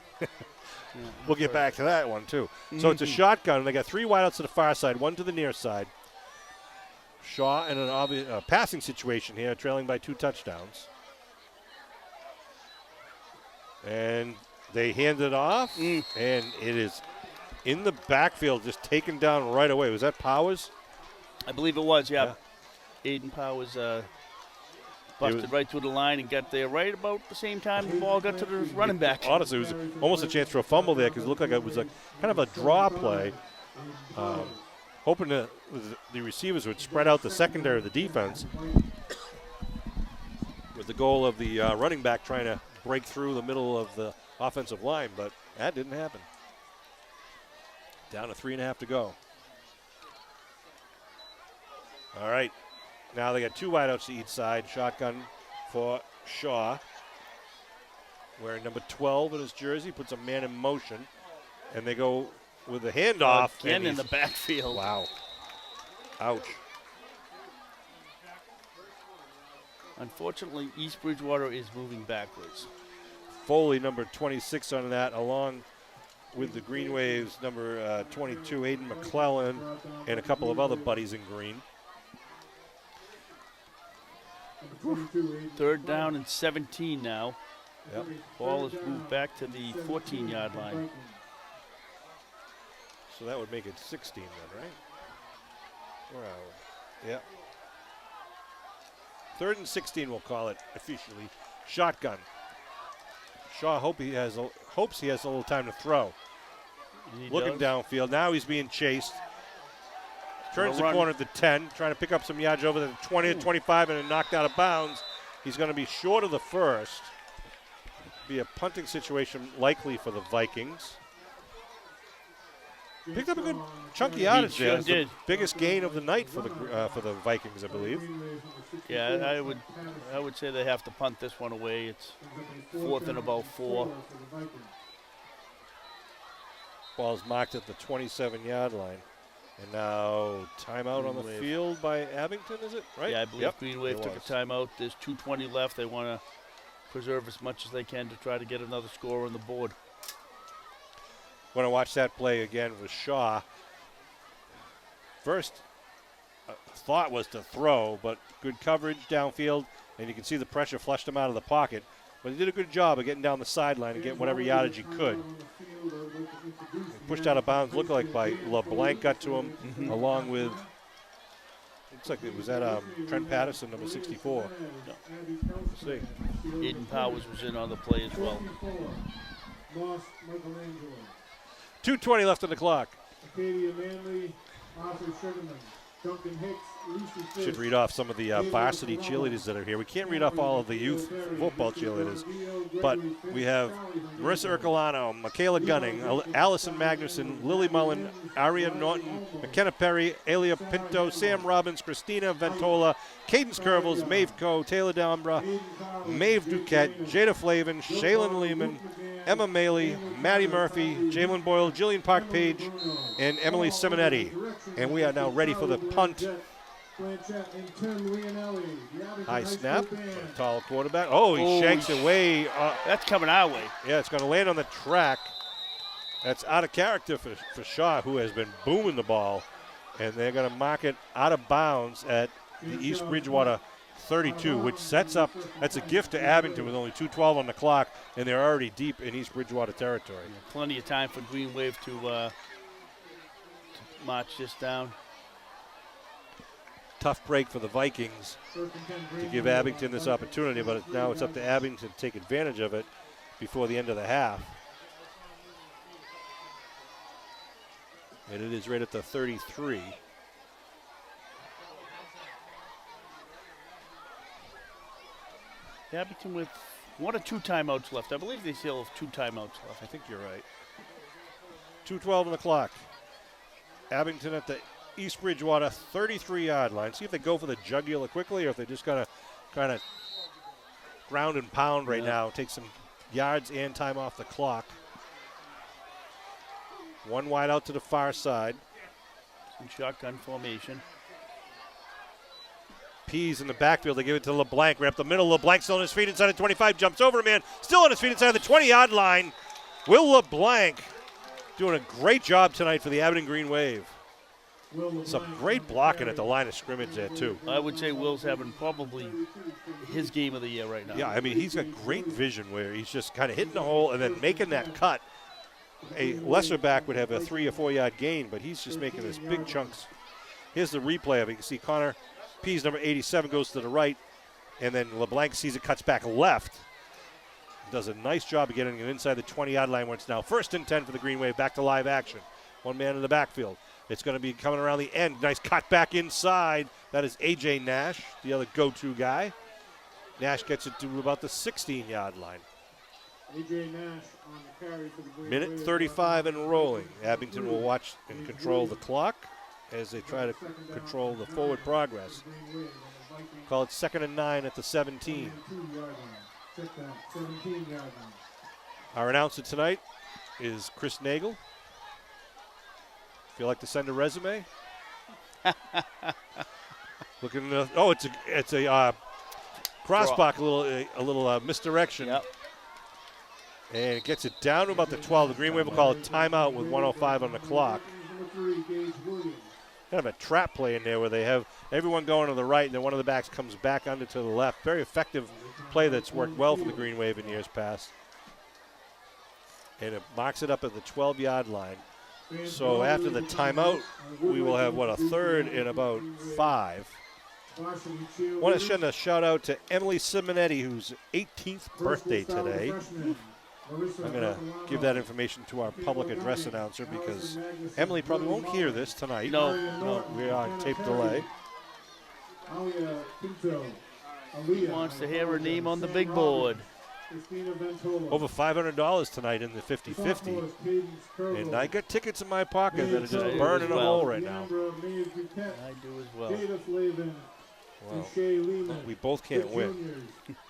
We'll get back to that one, too. So it's a shotgun, and they got 3 wideouts to the far side, 1 to the near side. Shaw in an obvious passing situation here, trailing by 2 touchdowns. And they hand it off, and it is in the backfield, just taken down right away. Was that Powers? I believe it was, yeah. Aiden Powers busted right through the line and got there right about the same time the ball got to the running back. Honestly, it was almost a chance for a fumble there because it looked like it was kind of a draw play. Hoping the receivers would spread out the secondary of the defense with the goal of the running back trying to break through the middle of the offensive line, but that didn't happen. Down to 3.5 to go. All right. Now they got 2 wideouts to each side. Shotgun for Shaw. Wearing number 12 in his jersey. Puts a man in motion. And they go with the handoff. Again in the backfield. Wow. Ouch. Unfortunately, East Bridgewater is moving backwards. Foley, number 26 on that, along with the Green Waves, number 22, Aiden McClellan, and a couple of other buddies in green. 3rd down and 17 now. Yep. Ball is moved back to the 14-yard line. So that would make it 16 then, right? Where are we? Yep. 3rd and 16, we'll call it officially. Shotgun. Shaw hopes he has a little time to throw. Looking downfield. Now he's being chased. Turns the corner at the 10, trying to pick up some yards over the 20 to 25 and then knocked out of bounds. He's going to be short of the first. Be a punting situation likely for the Vikings. Picked up a good chunky yardage there. It's the biggest gain of the night for the Vikings, I believe. Yeah, I would say they have to punt this one away. It's 4th and about 4. Ball's marked at the 27-yard line. And now timeout on the field by Abington, is it? Right? Yeah, I believe Yep, Green Wave it took a was. timeout. There's 2:20 left. They want to preserve as much as they can to try to get another score on the board. Want to watch that play again with Shaw. First thought was to throw, but good coverage downfield, and you can see the pressure flushed him out of the pocket. But he did a good job of getting down the sideline and getting whatever yardage he could. He pushed out of bounds, looked like by LeBlanc got to him, along with, looks like it was that Trent Patterson, number 64. We'll see. Aiden Powers was in on the play as well. 2:20 left on the clock. Acadia Manley, Arthur Sugarman, Duncan Hicks, Lucy Fish. Should read off some of the varsity cheerleaders that are here. We can't read off all of the youth football cheerleaders, but we have Marissa Ercolano, Michaela Gunning, Allison Magnuson, Lily Mullen, Aria Norton, McKenna Perry, Alia Pinto, Sam Robbins, Christina Ventola, Cadence Curvels, Maeve Coe, Taylor Dambra, Maeve Duquette, Jada Flavin, Shaylin Lehman, Emma Maley, Maddie Murphy, Jalen Boyle, Jillian Park Page, and Emily Simonetti. And we are now ready for the punt. High snap, tall quarterback. Oh, he shanks it way. That's coming our way. Yeah, it's going to land on the track. That's out of character for Shaw, who has been booming the ball. And they're going to mark it out of bounds at the East Bridgewater 32, which sets up, that's a gift to Abington with only 2:12 on the clock, and they're already deep in East Bridgewater territory. Yeah, plenty of time for Green Wave to march this down. Tough break for the Vikings to give Abington this opportunity, but now it's up to Abington to take advantage of it before the end of the half. And it is right at the 33. Abington with 1 or 2 timeouts left. I believe they still have 2 timeouts left. I think you're right. 2:12 on the clock. Abington at the East Bridgewater 33-yard line. See if they go for the jugular quickly or if they're just going to kind of ground and pound right now. Take some yards and time off the clock. One wide out to the far side. In shotgun formation. Pease in the backfield. They give it to LeBlanc. Right up the middle. LeBlanc still on his feet inside the 25. Jumps over a man. Still on his feet inside the 20-yard line. Will LeBlanc doing a great job tonight for the Abington Green Wave. Some great blocking at the line of scrimmage there, too. I would say Will's having probably his game of the year right now. Yeah, I mean, he's got great vision where he's just kind of hitting the hole and then making that cut. A lesser back would have a 3 or 4 yard gain, but he's just making this big chunks. Here's the replay of it. You can see Connor Pease, number 87, goes to the right, and then LeBlanc sees it, cuts back left. Does a nice job of getting it inside the 20-yard line where it's now 1st and 10 for the Green Wave. Back to live action. One man in the backfield. It's going to be coming around the end. Nice cut back inside. That is A.J. Nash, the other go-to guy. Nash gets it to about the 16-yard line. A.J. Nash on the carry for the Green Minute Wave. 35 and rolling. Abington will watch and control the clock as they try to control the forward progress. Call it 2nd and 9 at the 17. Our announcer tonight is Chris Nagel. If you'd like to send a resume. Looking, it's a crossbar, a little misdirection. Yep. And it gets it down to about the 12. The Green Wave will call it timeout with 1:05 on the clock. Kind of a trap play in there where they have everyone going to the right and then one of the backs comes back under to the left. Very effective play that's worked well for the Green Wave in years past. And it marks it up at the 12-yard line. So after the timeout, we will have, a 3rd and about 5. I want to send a shout out to Emily Simonetti, whose 18th birthday today. I'm going to give that information to our public address announcer because Emily probably won't hear this tonight. No. We are on tape delay. He wants to hear her name on the big board. Over $500 tonight in the 50-50. And I got tickets in my pocket that are just burning a hole right now. I do as well. and Shay Lehman. We both can't The win. juniors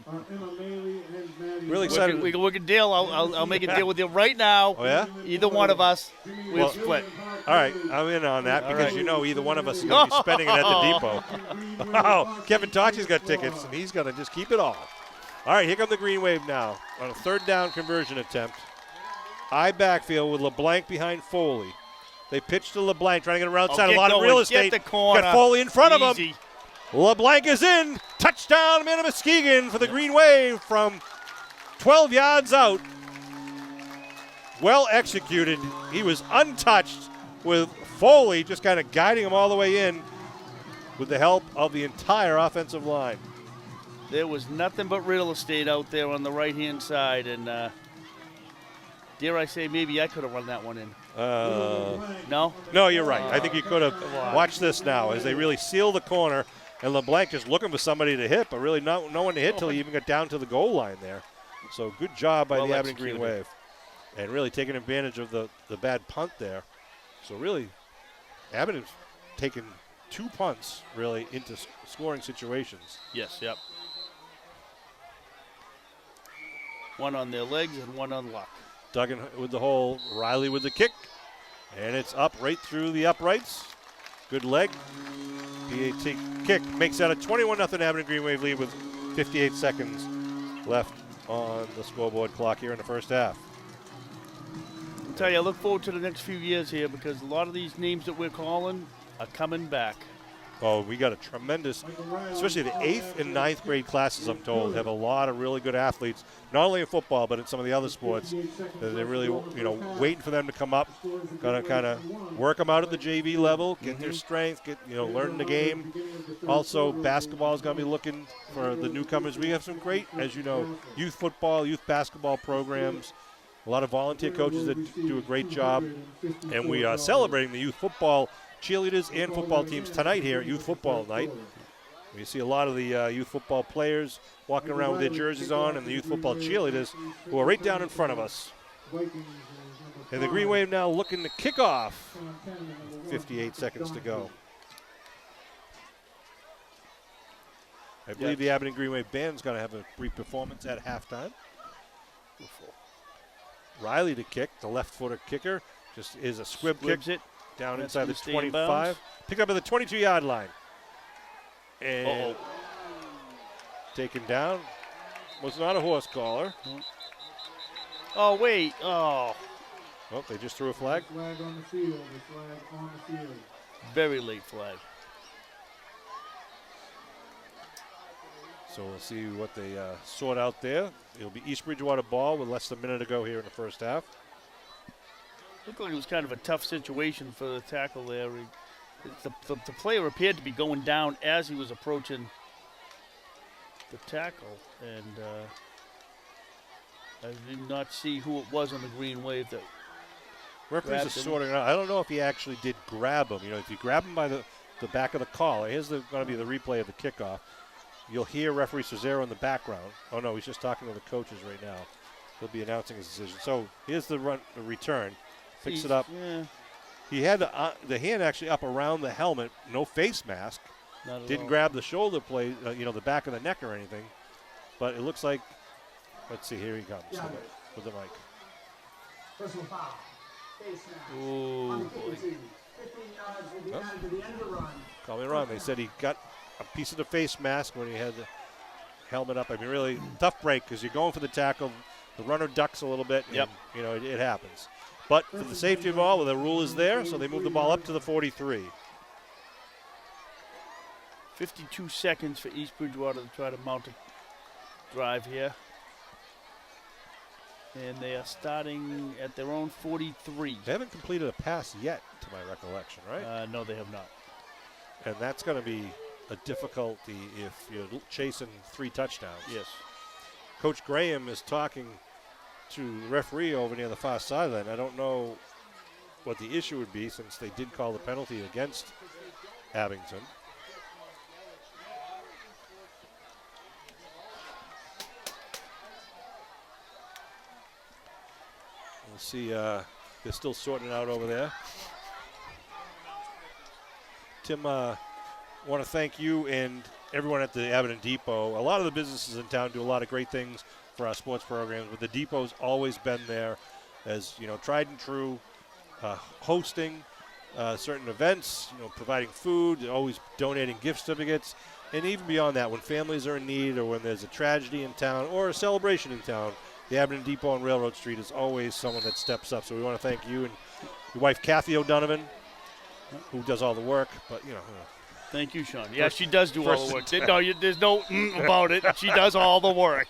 are Emma Maley and Maddie. Really We excited. can work a deal. I'll make a deal with you right now. Oh, yeah? Either one of us, we'll split. All right, I'm in on that because right. you know either one of us is going to be spending it at the depot. Oh, Kevin Tachi's got tickets, and he's going to just keep it all. All right, here come the Green Wave now on a third down conversion attempt. High backfield with LeBlanc behind Foley. They pitch to LeBlanc, trying to get around side. A get lot of going. real Get estate. the corner. Got Foley in front of him. Easy. LeBlanc is in. Touchdown, man of Muskegon for the Green Wave from 12 yards out. Well executed. He was untouched with Foley just kind of guiding him all the way in with the help of the entire offensive line. There was nothing but real estate out there on the right-hand side, and dare I say, maybe I could have run that one in. No? No, you're right. I think you could have. Watch this now as they really seal the corner, and LeBlanc just looking for somebody to hit, but really no one to hit till he even got down to the goal line there. So good job by the Abington Green Wave. And really taking advantage of the bad punt there. So really, Abington's taken 2 punts really into scoring situations. Yes, yep. One on their legs and one on luck. Duggan with the hole, Riley with the kick, and it's up right through the uprights. Good leg. PAT kick makes that a 21-0 Abington Green Wave lead with 58 seconds left on the scoreboard clock here in the first half. I'll tell you, I look forward to the next few years here because a lot of these names that we're calling are coming back. Oh, we got a tremendous, especially the 8th and 9th grade classes, I'm told, have a lot of really good athletes, not only in football, but in some of the other sports. They're really, waiting for them to come up, going to kind of work them out at the JV level, get their strength, learn the game. Also, basketball is going to be looking for the newcomers. We have some great, as you know, youth football, youth basketball programs, a lot of volunteer coaches that do a great job, and we are celebrating the youth football cheerleaders and football teams tonight here at Youth Football Night. We see a lot of the youth football players walking around with their jerseys on and the youth football cheerleaders who are right down in front of us. And the Green Wave now looking to kick off. 58 seconds to go. I believe the Abington Green Wave band's going to have a brief performance at halftime. Riley to kick, the left-footer kicker, just is a squib kick. It. Down That's inside the gonna stay in 25. bounds. Picked up at the 22-yard line. And taken down. Was not a horse collar. Oh, wait. Oh, Oh, they just threw a flag. Flag on the field. The flag on the field. very late flag. So we'll see what they sort out there. It'll be East Bridgewater ball with less than a minute to go here in the first half. Looked like it was kind of a tough situation for the tackle there. The player appeared to be going down as he was approaching the tackle, and I did not see who it was on the Green Wave that Referees are grabbed him. sorting it out. I don't know if he actually did grab him. If you grab him by the back of the collar, here's going to be the replay of the kickoff. You'll hear referee Cesaro in the background. Oh, no, he's just talking to the coaches right now. He'll be announcing his decision. So here's the return. Picks it up. Yeah, He had the hand actually up around the helmet, no face mask. not at Didn't all. grab the shoulder blade, the back of the neck or anything. But it looks like, let's see, here he comes with the mic. Personal foul. Face mask. Ooh, On the boy. 15. 15 yards will be added to the end of the run. Call me wrong. They said he got a piece of the face mask when he had the helmet up. I mean, really tough break because you're going for the tackle. The runner ducks a little bit. And, Yep. it happens. But for the safety of all, the rule is there, so they move the ball up to the 43. 52 seconds for East Bridgewater to try to mount a drive here. And they are starting at their own 43. They haven't completed a pass yet, to my recollection, right? No, they have not. And that's going to be a difficulty if you're chasing 3 touchdowns. Yes. Coach Graham is talking to the referee over near the far sideline. I don't know what the issue would be since they did call the penalty against Abington. We'll see. They're still sorting it out over there. Tim, want to thank you and everyone at the Abington Depot. A lot of the businesses in town do a lot of great things for our sports programs, but the Depot's always been there as, tried and true, hosting certain events, providing food, always donating gift certificates. And even beyond that, when families are in need or when there's a tragedy in town or a celebration in town, the Abington Depot on Railroad Street is always someone that steps up. So we want to thank you and your wife, Kathy O'Donovan, who does all the work. But, Thank you, Sean. Yeah, she does do all the work. There's no about it. She does all the work.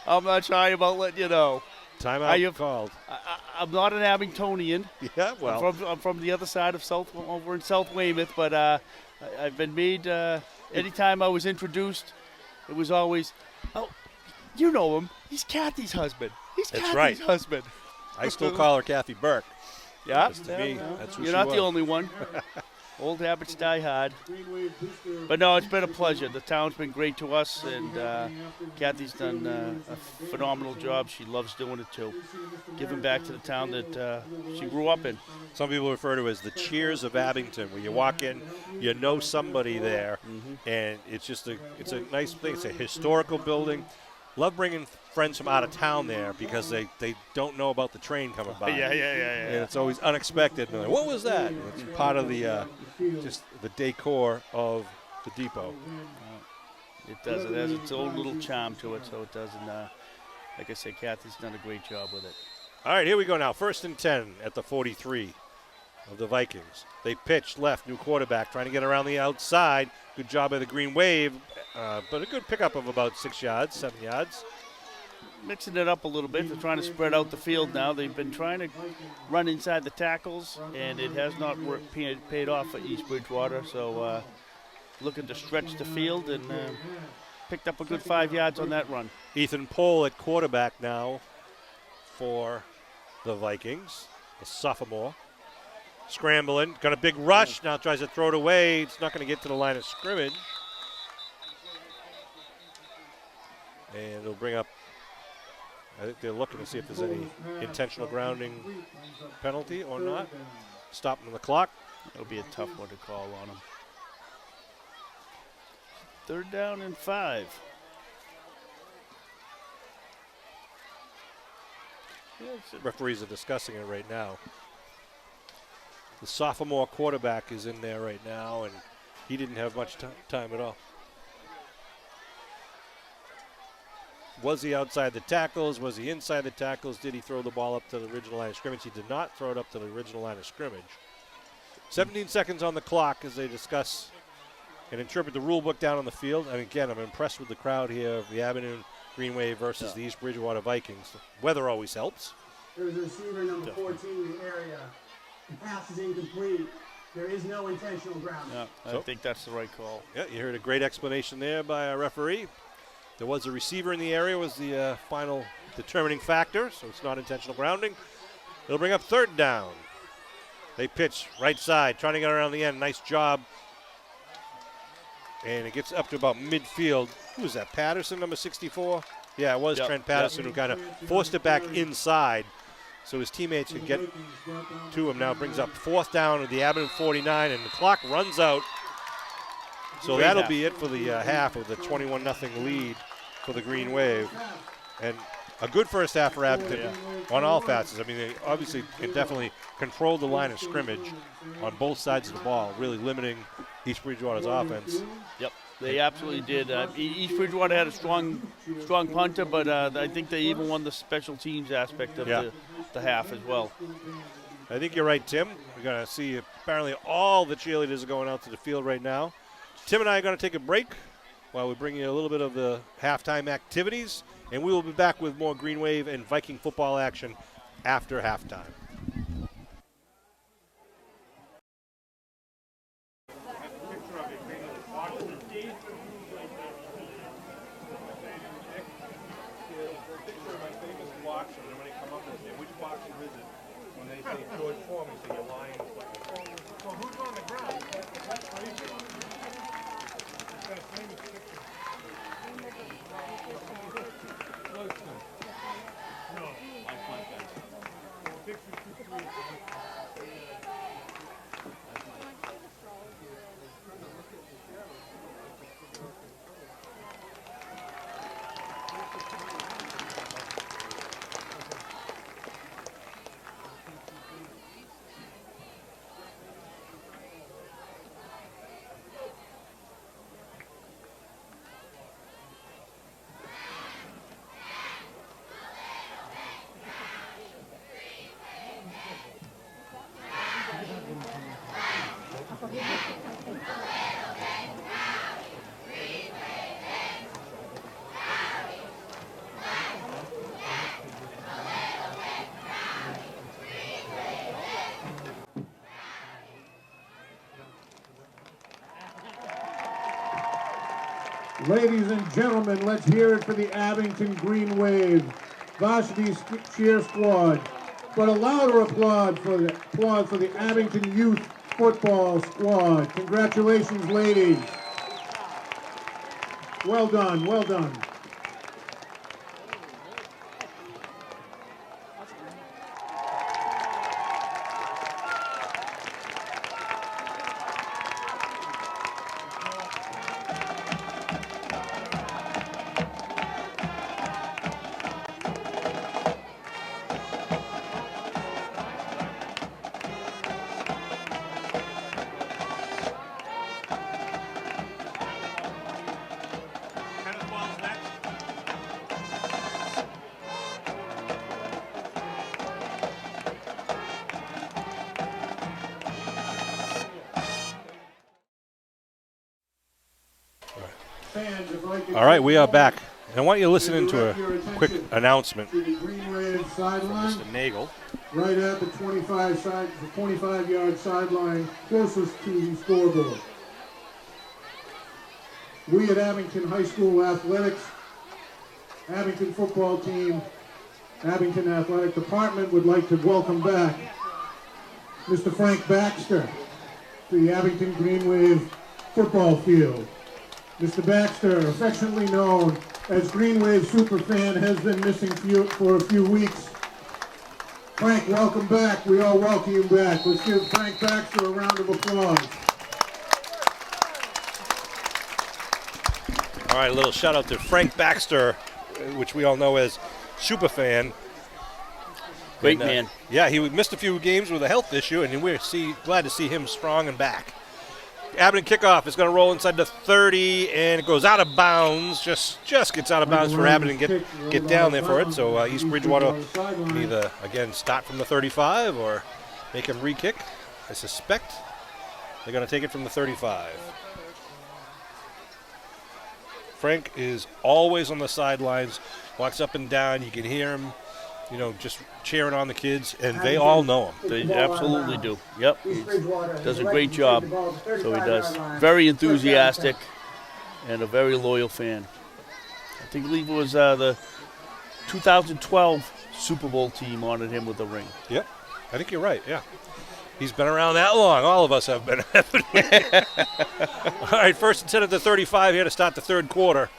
I'm not shy about letting you know. Timeout called. I'm not an Abingtonian. Yeah, well. I'm from the other side of over in South Weymouth, but I've been made, anytime I was introduced, it was always, oh, you know him. He's Kathy's husband. That's Kathy's husband. I still call her Kathy Burke. Yeah. To me, that's who You're she not was. the only one. Old habits die hard. But no, it's been a pleasure. The town's been great to us, and Kathy's done a phenomenal job. She loves doing it too. Giving back to the town that she grew up in. Some people refer to it as the Cheers of Abington, where you walk in, you know somebody there, and it's just it's a nice thing. It's a historical building. Love bringing friends from out of town there because they don't know about the train coming by. Yeah. And it's always unexpected. And they're like, what was that? And it's part of the just the decor of the depot. It does. It has its own little charm to it, so it doesn't. Like I said, Kathy's done a great job with it. All right, here we go now. 1st and 10 at the 43 of the Vikings. They pitch left, new quarterback, trying to get around the outside. Good job by the Green Wave, but a good pickup of about 6 yards, 7 yards. Mixing it up a little bit. They're trying to spread out the field now. They've been trying to run inside the tackles, and it has not paid off for East Bridgewater. So looking to stretch the field and picked up a good 5 yards on that run. Ethan Pohl at quarterback now for the Vikings, the sophomore. Scrambling, got a big rush, now tries to throw it away. It's not going to get to the line of scrimmage. And it'll bring up, I think they're looking to see if there's any intentional grounding penalty or not. Stopping the clock. It'll be a tough one to call on them. 3rd down and 5. Referees are discussing it right now. The sophomore quarterback is in there right now, and he didn't have much time at all. Was he outside the tackles? Was he inside the tackles? Did he throw the ball up to the original line of scrimmage? He did not throw it up to the original line of scrimmage. 17 seconds on the clock as they discuss and interpret the rule book down on the field. And again, I'm impressed with the crowd here of the Abington Green Wave versus the East Bridgewater Vikings. The weather always helps. There's a receiver number 14 in the area. The pass is incomplete. There is no intentional grounding. Yeah, I think that's the right call. Yeah, you heard a great explanation there by a referee. There was a receiver in the area, was the final determining factor, so it's not intentional grounding. It'll bring up 3rd down. They pitch right side, trying to get around the end. Nice job. And it gets up to about midfield. Who was that, Patterson, number 64? Yeah, it was Trent Patterson who kind of forced it back inside so his teammates could get to him. Now brings up 4th down at the Abington 49, and the clock runs out. So that'll be it for the half of the 21-0 lead for the Green Wave. And a good first half for Abington on all facets. I mean, they obviously can definitely control the line of scrimmage on both sides of the ball, really limiting East Bridgewater's offense. Yep, they absolutely did. East Bridgewater had a strong punter, but I think they even won the special teams aspect of the half as well. I think you're right, Tim. We're going to see apparently all the cheerleaders are going out to the field right now. Tim and I are going to take a break while we bring you a little bit of the halftime activities, and we will be back with more Green Wave and Viking football action after halftime. Ladies and gentlemen, let's hear it for the Abington Green Wave Varsity cheer squad. But a louder applause for the Abington Youth Football Squad. Congratulations, ladies. Well done, well done. All right, we are back. And I want you to listen into a quick announcement from Mr. Nagel. Right at the 25-yard sideline, closest to the scoreboard. We at Abington High School Athletics, Abington football team, Abington Athletic Department would like to welcome back Mr. Frank Baxter to the Abington Green Wave football field. Mr. Baxter, affectionately known as Green Wave Superfan, has been missing for a few weeks. Frank, welcome back. We all welcome you back. Let's give Frank Baxter a round of applause. All right, a little shout out to Frank Baxter, which we all know as Superfan. Great man. Yeah, he missed a few games with a health issue, and we're glad to see him strong and back. Abington kickoff is going to roll inside the 30, and it goes out of bounds. Just gets out of bounds for Abington. Get down there for it. So East Bridgewater can either, again, start from the 35 or make him re-kick. I suspect they're going to take it from the 35. Frank is always on the sidelines, walks up and down. You can hear him, just cheering on the kids, and they all know him. They absolutely do. Yep. He does a great job. So he does. Very enthusiastic and a very loyal fan. I believe it was the 2012 Super Bowl team honored him with a ring. Yep. I think you're right, yeah. He's been around that long. All of us have been. All right, 1st and 10 at the 35 here to start the third quarter.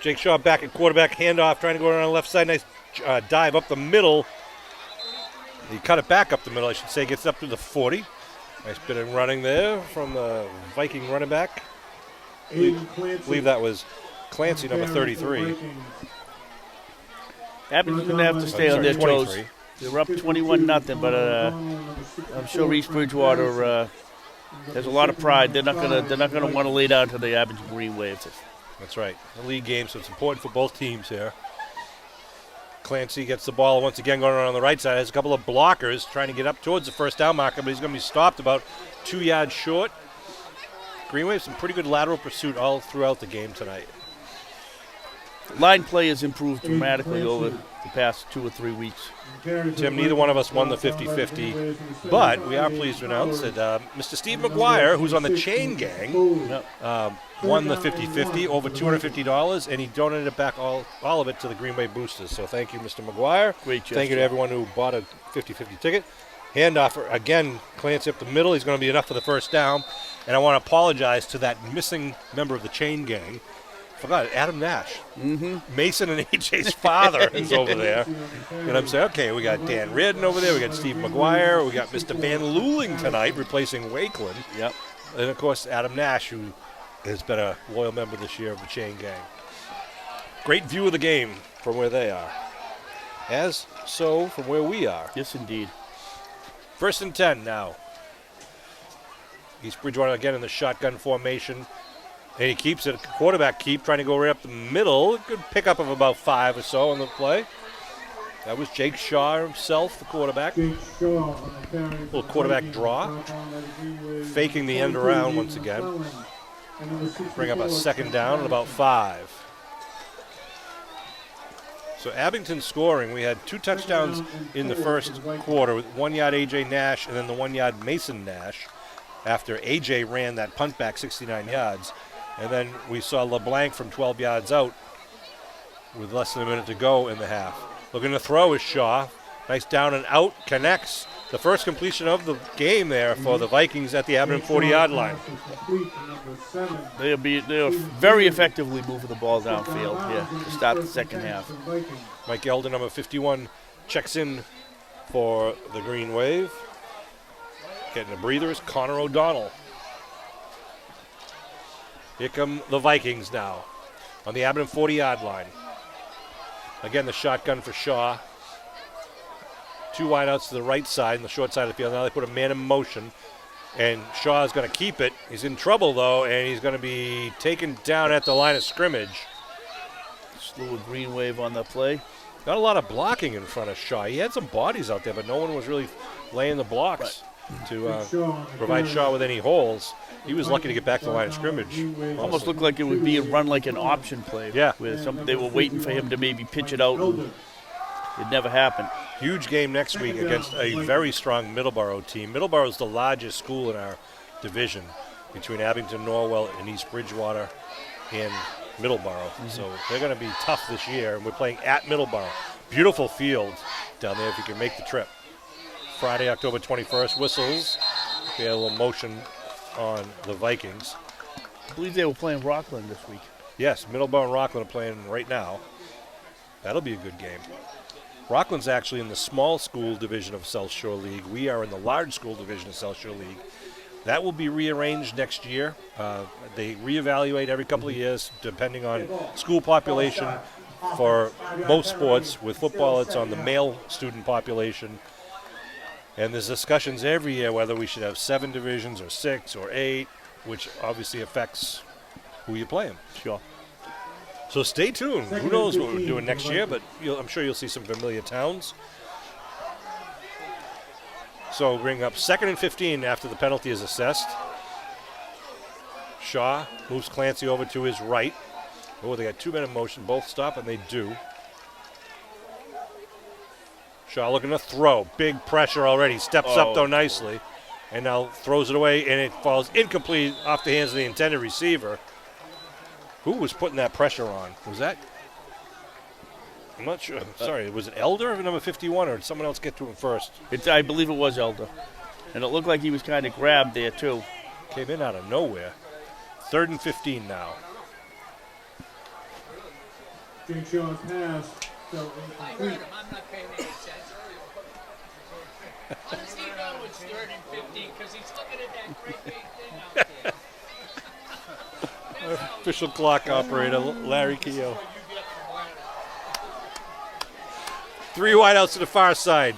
Jake Shaw back at quarterback, handoff, trying to go around the left side. Nice dive up the middle. He cut it back up the middle, I should say. Gets up to the 40. Nice bit of running there from the Viking running back. I believe that was Clancy, number 33. Abington's going to have to stay on their toes. They're up 21-0, but I'm sure East Bridgewater has a lot of pride. They're not going to want to lay down to the Abington Green Waves. That's right. A league game, so it's important for both teams here. Clancy gets the ball once again going around on the right side. Has a couple of blockers trying to get up towards the first down marker, but he's going to be stopped about 2 yards short. Green Wave, some pretty good lateral pursuit all throughout the game tonight. Line play has improved dramatically over the past 2 or 3 weeks. Tim, neither one of us won the 50-50, but we are pleased to announce that Mr. Steve McGuire, who's on the chain gang, won the 50-50, over $250, and he donated it back, all of it, to the Green Bay Boosters. So thank you, Mr. McGuire. Great gesture. Thank you to everyone who bought a 50-50 ticket. Handoff, again, Clancy up the middle. He's going to be enough for the first down. And I want to apologize to that missing member of the chain gang. Forgot it, Adam Nash. Mm-hmm. Mason and AJ's father is over there. And I'm saying, okay, we got Dan Reardon over there. We got Steve McGuire. We got Mr. Van Luling tonight replacing Wakeland. Yep. And, of course, Adam Nash, who has been a loyal member this year of the chain gang. Great view of the game from where they are. As so from where we are. Yes, indeed. 1st and 10 now. East Bridgewater again in the shotgun formation. And he keeps it, quarterback keep, trying to go right up the middle. Good pickup of about 5 or so on the play. That was Jake Shaw himself, the quarterback. Little quarterback draw. Faking the end around once again. Bring up a second down and about 5. So Abington scoring. We had 2 touchdowns in the first quarter with 1 yard A.J. Nash and then the 1 yard Mason Nash. after A.J. ran that punt back 69 yards. And then we saw LeBlanc from 12 yards out with less than a minute to go in the half. Looking to throw is Shaw. Nice down and out, connects. The first completion of the game there for the Vikings at the Abington 40-yard line. They're very effectively moving the ball downfield here to start the second half. Mike Elder, number 51, checks in for the Green Wave. Getting a breather is Connor O'Donnell. Here come the Vikings now on the Abington 40-yard line. Again, the shotgun for Shaw. 2 wideouts to the right side and the short side of the field. Now they put a man in motion, and Shaw is going to keep it. He's in trouble, though, and he's going to be taken down at the line of scrimmage. Slew of Green Wave on the play. Not a lot of blocking in front of Shaw. He had some bodies out there, but no one was really laying the blocks to provide Shaw with any holes. He was lucky to get back to the line of scrimmage. Almost looked like it would be run like an option play. Yeah. Where they were waiting for him to maybe pitch it out, and it never happened. Huge game next week against a very strong Middleborough team. Middleborough is the largest school in our division between Abington, Norwell, and East Bridgewater and Middleborough. So they're going to be tough this year, and we're playing at Middleborough. Beautiful field down there if you can make the trip. Friday, October 21st, whistles. We had a little motion on the Vikings. I believe they were playing Rockland this week. Yes, Middleborough and Rockland are playing right now. That'll be a good game. Rockland's actually in the small school division of South Shore League. We are in the large school division of South Shore League. That will be rearranged next year. They reevaluate every couple of years depending on school population for most sports. With football, it's on the male student population. And there's discussions every year whether we should have 7 divisions or 6 or 8, which obviously affects who you play them. Sure. So stay tuned. Who knows what we're doing next year, but I'm sure you'll see some familiar towns. So bring up 2nd and 15 after the penalty is assessed. Shaw moves Clancy over to his right. Oh, they got 2 men in motion. Both stop, and they do. Shaw looking to throw. Big pressure already. Steps up, though, nicely. And now throws it away, and it falls incomplete off the hands of the intended receiver. Who was putting that pressure on? Was that? I'm not sure. Sorry, was it Elder, number 51, or did someone else get to him first? I believe it was Elder. And it looked like he was kind of grabbed there, too. Came in out of nowhere. 3rd and 15 now. Jake Shaw's pass fell incomplete. I'm not paying any attention. How does he know it's 3rd and 15? Because he's looking at that great big thing out there. Official clock operator, Larry Keogh. 3 wideouts to the far side.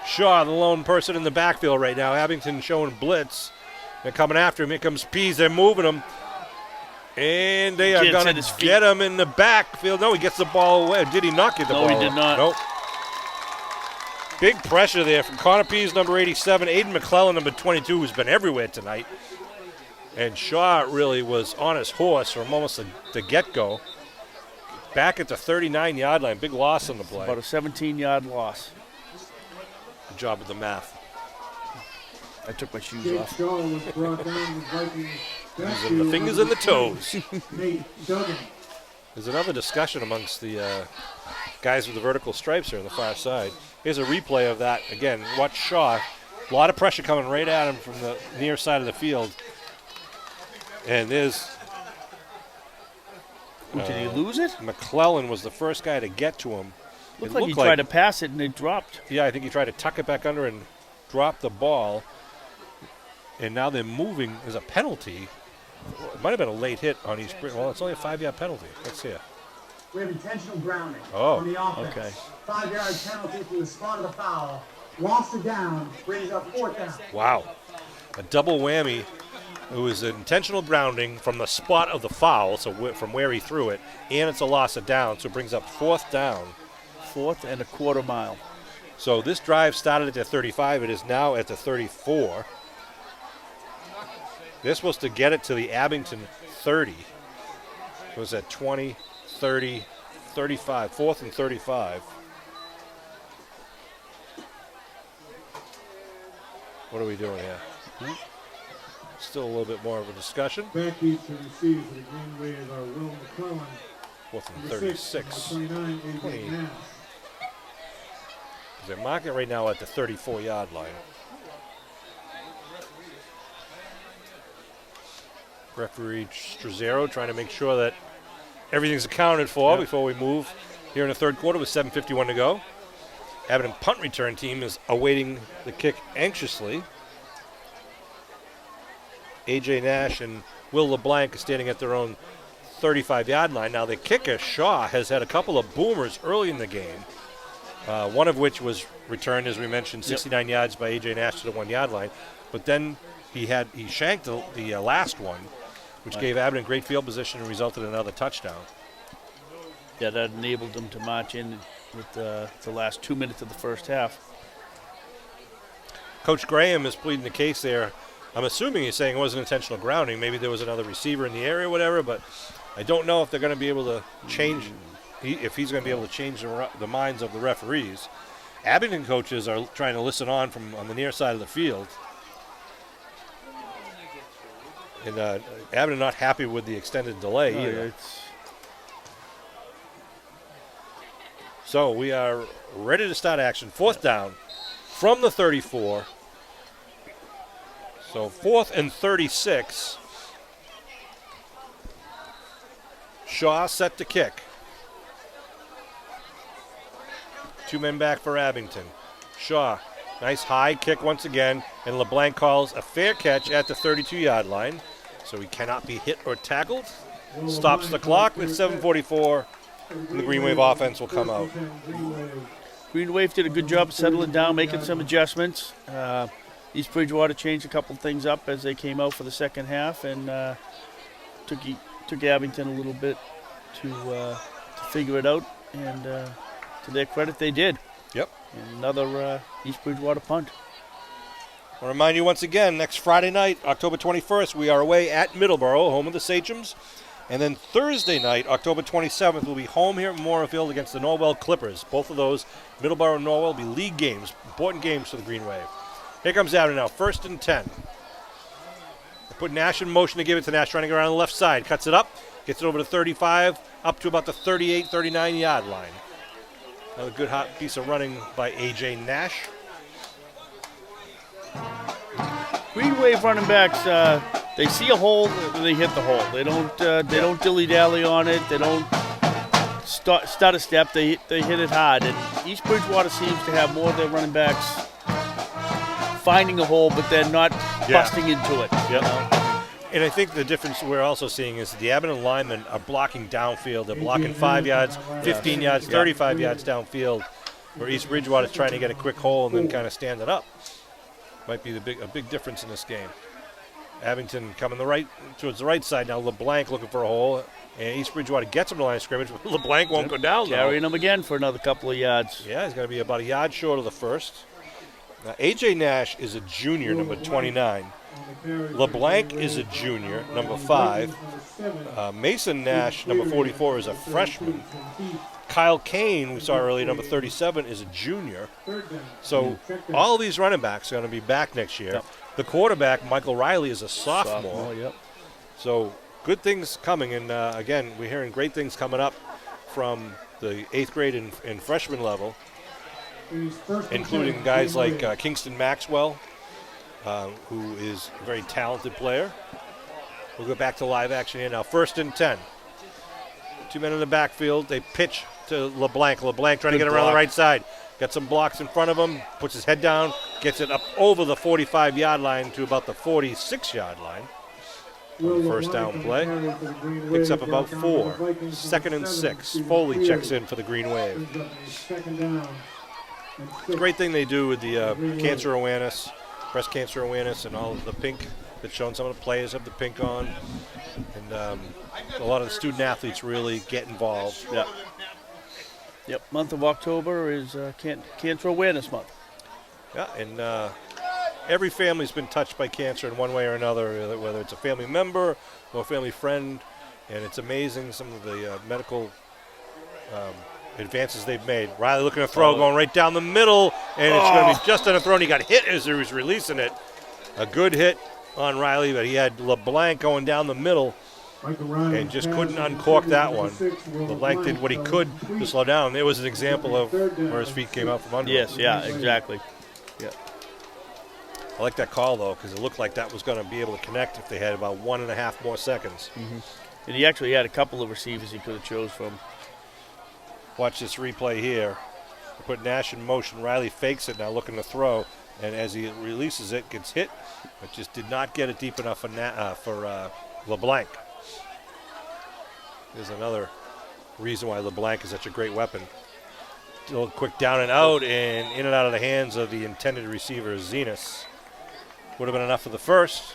Shaw, the lone person in the backfield right now. Abington showing blitz. They're coming after him. Here comes Pease. They're moving him. And they are going to get him in the backfield. No, he gets the ball away. Did he not get the ball? No, he did not. Nope. Big pressure there from Connor Pease, number 87. Aiden McClellan, number 22, who's been everywhere tonight. And Shaw really was on his horse from almost the get-go. Back at the 39-yard line. Big loss on the play. About a 17-yard loss. Good job with the math. I took my shoes Jake off. Shaw was brought down with Vikings. Using the fingers and the toes. Nate Duggan. There's another discussion amongst the guys with the vertical stripes here on the far side. Here's a replay of that. Again, watch Shaw. A lot of pressure coming right at him from the near side of the field. And there's... Did he lose it? McClellan was the first guy to get to him. Looked like he tried to pass it and it dropped. Yeah, I think he tried to tuck it back under and drop the ball. And now they're moving. There's a penalty. It might have been a late hit on East Bridgewater. Well, it's only a 5-yard penalty. Let's see it. We have intentional grounding Oh, on the offense. okay. 5-yard penalty from the spot of the foul. Lost it down, brings up 4th down. Wow. A double whammy. It was an intentional grounding from the spot of the foul, so from where he threw it, and it's a loss of down, so it brings up 4th down. 4th and a quarter mile. So this drive started at the 35. It is now at the 34. They're supposed to get it to the Abington 30. It was at 20, 30, 35. 4th and 35. What are we doing here? still a little bit more of a discussion. Backbeat to receive for the Green Wave are Will McClellan. 4th and Number 6, 36. number 29, AJ 20. Nash. They're marking right now at the 34-yard line. Referee Strazero trying to make sure that everything's accounted for before we move here in the third quarter with 7:51 to go. Abington punt return team is awaiting the kick anxiously. AJ Nash and Will LeBlanc are standing at their own 35-yard line. Now the kicker, Shaw, has had a couple of boomers early in the game, one of which was returned, as we mentioned, 69 yards by AJ Nash to the 1-yard line. But then he shanked the last one, which gave Abington great field position and resulted in another touchdown. Yeah, that enabled them to march in with the last 2 minutes of the first half. Coach Graham is pleading the case there. I'm assuming he's saying it wasn't intentional grounding. Maybe there was another receiver in the area or whatever, but I don't know if they're going to be able to change, if he's going to be able to change the minds of the referees. Abington coaches are trying to listen on the near side of the field. And Abington not happy with the extended delay either. So we are ready to start action. 4th down from the 34. So 4th and 36. Shaw set to kick. 2 men back for Abington. Shaw, nice high kick once again, and LeBlanc calls a fair catch at the 32-yard line. So he cannot be hit or tackled. Stops the clock with 7:44. And the Green Wave offense will come out. Green Wave did a good job settling down, making some adjustments. East Bridgewater changed a couple things up as they came out for the second half, and took Abington a little bit to figure it out. And to their credit, they did. Yep. And another East Bridgewater punt. I'll remind you once again, next Friday night, October 21st, we are away at Middleborough, home of the Sachems. And then Thursday night, October 27th, we'll be home here at Memorial Field against the Norwell Clippers. Both of those, Middleborough and Norwell, will be league games, important games for the Green Wave. Here comes Abington now, 1st and 10. They put Nash in motion to give it to Nash, trying to get around the left side. Cuts it up, gets it over to 35, up to about the 38, 39-yard line. Another good hot piece of running by A.J. Nash. Green Wave running backs, they see a hole, they hit the hole. They don't dilly-dally on it. They don't start a step. They hit it hard. And East Bridgewater seems to have more of their running backs finding a hole, but then not busting into it. Yep. You know? And I think the difference we're also seeing is the Abington linemen are blocking downfield. They're blocking 5 yards, 15 yards, 35 yards downfield, where East Bridgewater's trying to get a quick hole and then kind of stand it up. Might be a big difference in this game. Abington coming towards the right side now. LeBlanc looking for a hole, and East Bridgewater gets him to the line of scrimmage. LeBlanc won't go down, though. Carrying him again for another couple of yards. Yeah, he's going to be about a yard short of the first. Now, A.J. Nash is a junior, number 29. LeBlanc is a junior, number 5. Mason Nash, number 44, is a freshman. Kyle Kane, we saw earlier, number 37, is a junior. So all these running backs are going to be back next year. Yep. The quarterback, Michael Riley, is a sophomore. Yep. So good things coming. And, again, we're hearing great things coming up from the 8th grade and freshman level, including guys like Kingston Maxwell, who is a very talented player. We'll go back to live action here now. 1st and 10. 2 men in the backfield. They pitch to LeBlanc. LeBlanc trying to get around the right side. Got some blocks in front of him. Puts his head down. Gets it up over the 45-yard line to about the 46-yard line. On the first down play. Picks up about 4. 2nd and 6. Foley checks in for the Green Wave. It's a great thing they do with the cancer awareness, breast cancer awareness, and all of the pink that's shown. Some of the players have the pink on. And a lot of the student athletes really get involved. Yeah. Yep, month of October is Cancer Awareness Month. Yeah, and every family's been touched by cancer in one way or another, whether it's a family member or a family friend, and it's amazing some of the medical advances they've made. Riley looking to throw, going right down the middle, and it's going to be just on a throw, and he got hit as he was releasing it. A good hit on Riley, but he had LeBlanc going down the middle and just couldn't uncork that one. LeBlanc did what he could to slow down. It was an example of where his feet came out from under. Yes, yeah, exactly. Yeah. I like that call, though, because it looked like that was going to be able to connect if they had about 1.5 more seconds. And he actually had a couple of receivers he could have chose from. Watch this replay here. They put Nash in motion. Riley fakes it, now looking to throw. And as he releases it, gets hit, but just did not get it deep enough for LeBlanc. There's another reason why LeBlanc is such a great weapon. A little quick down and out, and in and out of the hands of the intended receiver, Zenas. Would have been enough for the first.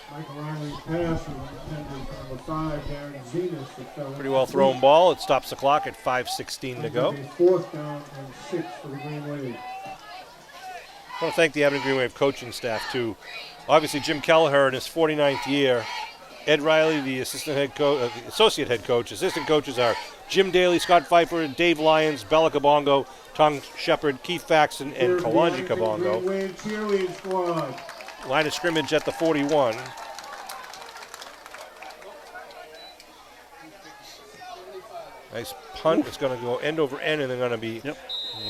Pretty well thrown ball. It stops the clock at 5:16 to go. 4th down and 6 for the Green Wave. I want to thank the Abington Green Wave coaching staff, too. Obviously, Jim Kelleher in his 49th year. Ed Riley, the associate head coach. Assistant coaches are Jim Daly, Scott Pfeiffer, Dave Lyons, Bella Kabongo, Tom Shepard, Keith Faxon, and Kalonji Kabongo. Line of scrimmage at the 41. Nice punt. It's going to go end over end, and they're going to be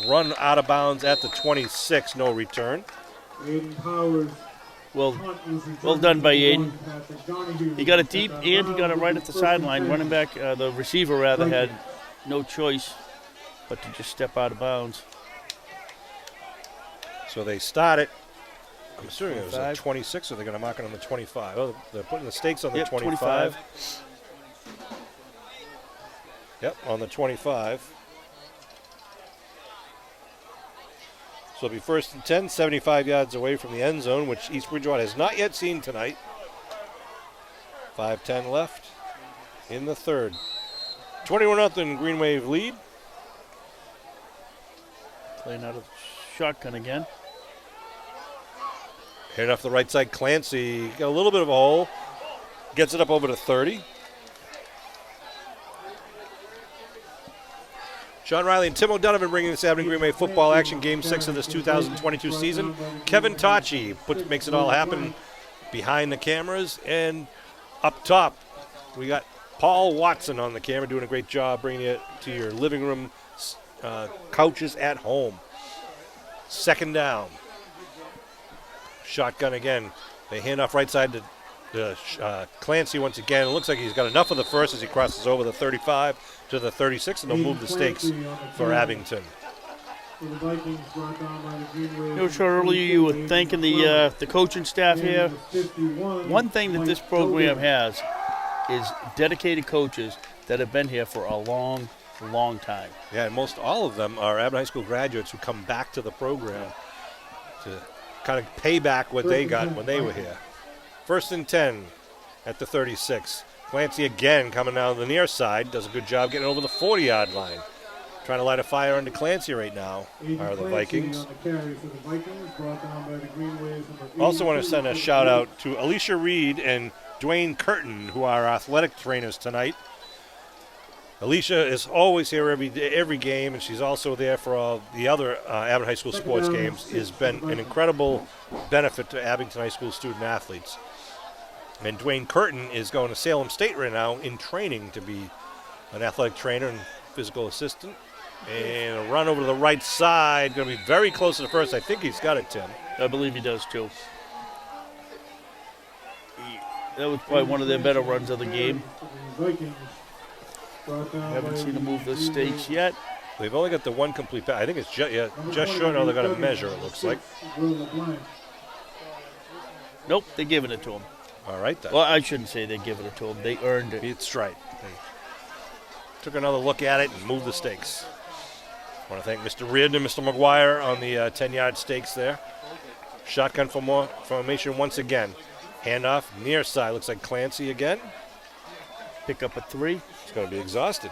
run out of bounds at the 26. No return. Well done by Aiden. He got it deep, and he got it right at the sideline. Running back, the receiver rather, had no choice but to just step out of bounds. So they start it. I'm assuming it was the 26, or they're going to mark it on the 25. Oh, they're putting the stakes on the 25. Yep, on the 25. So it'll be 1st and 10, 75 yards away from the end zone, which East Bridgewater has not yet seen tonight. 5:10 left in the third. 21-0 Green Wave lead. Playing out of shotgun again. Heading off the right side, Clancy got a little bit of a hole. Gets it up over to 30. Sean Riley and Tim O'Donovan bringing this Abington Green Wave football action, Game 6 of this 2022 season. Kevin Tachi makes it all happen behind the cameras. And up top, we got Paul Watson on the camera doing a great job bringing it to your living room couches at home. 2nd down. Shotgun again. They hand off right side to Clancy once again. It looks like he's got enough of the first as he crosses over the 35 to the 36, and they'll move the stakes for Abington. Sure, earlier you were thanking the coaching staff here. One thing that this program has is dedicated coaches that have been here for a long, long time. Yeah, and most all of them are Abington High School graduates who come back to the program to kind of pay back what they got when they were here. 1st and 10 at the 36. Clancy again coming down the near side. Does a good job getting over the 40-yard line. Trying to light a fire under Clancy right now are the Vikings. Also want to send a shout out to Alicia Reed and Dwayne Curtin, who are athletic trainers tonight. Alicia is always here every game, and she's also there for all the other Abington High School sports games. Has been an incredible benefit to Abington High School student athletes. And Dwayne Curtin is going to Salem State right now in training to be an athletic trainer and physical assistant. And a run over to the right side, going to be very close to the first. I think he's got it, Tim. I believe he does, too. That was probably one of their better runs of the game. Haven't seen him move the stakes yet. They've only got the one complete pass. I think it's just short. Now they're going to measure, it looks like. Nope, they're giving it to him. All right, then. Well, I shouldn't say they're giving it to him. They earned it. It's right. They took another look at it and moved the stakes. I want to thank Mr. Reardon and Mr. McGuire on the 10-yard stakes there. Shotgun formation once again. Handoff, near side. Looks like Clancy again. Pick up a 3. He's going to be exhausted.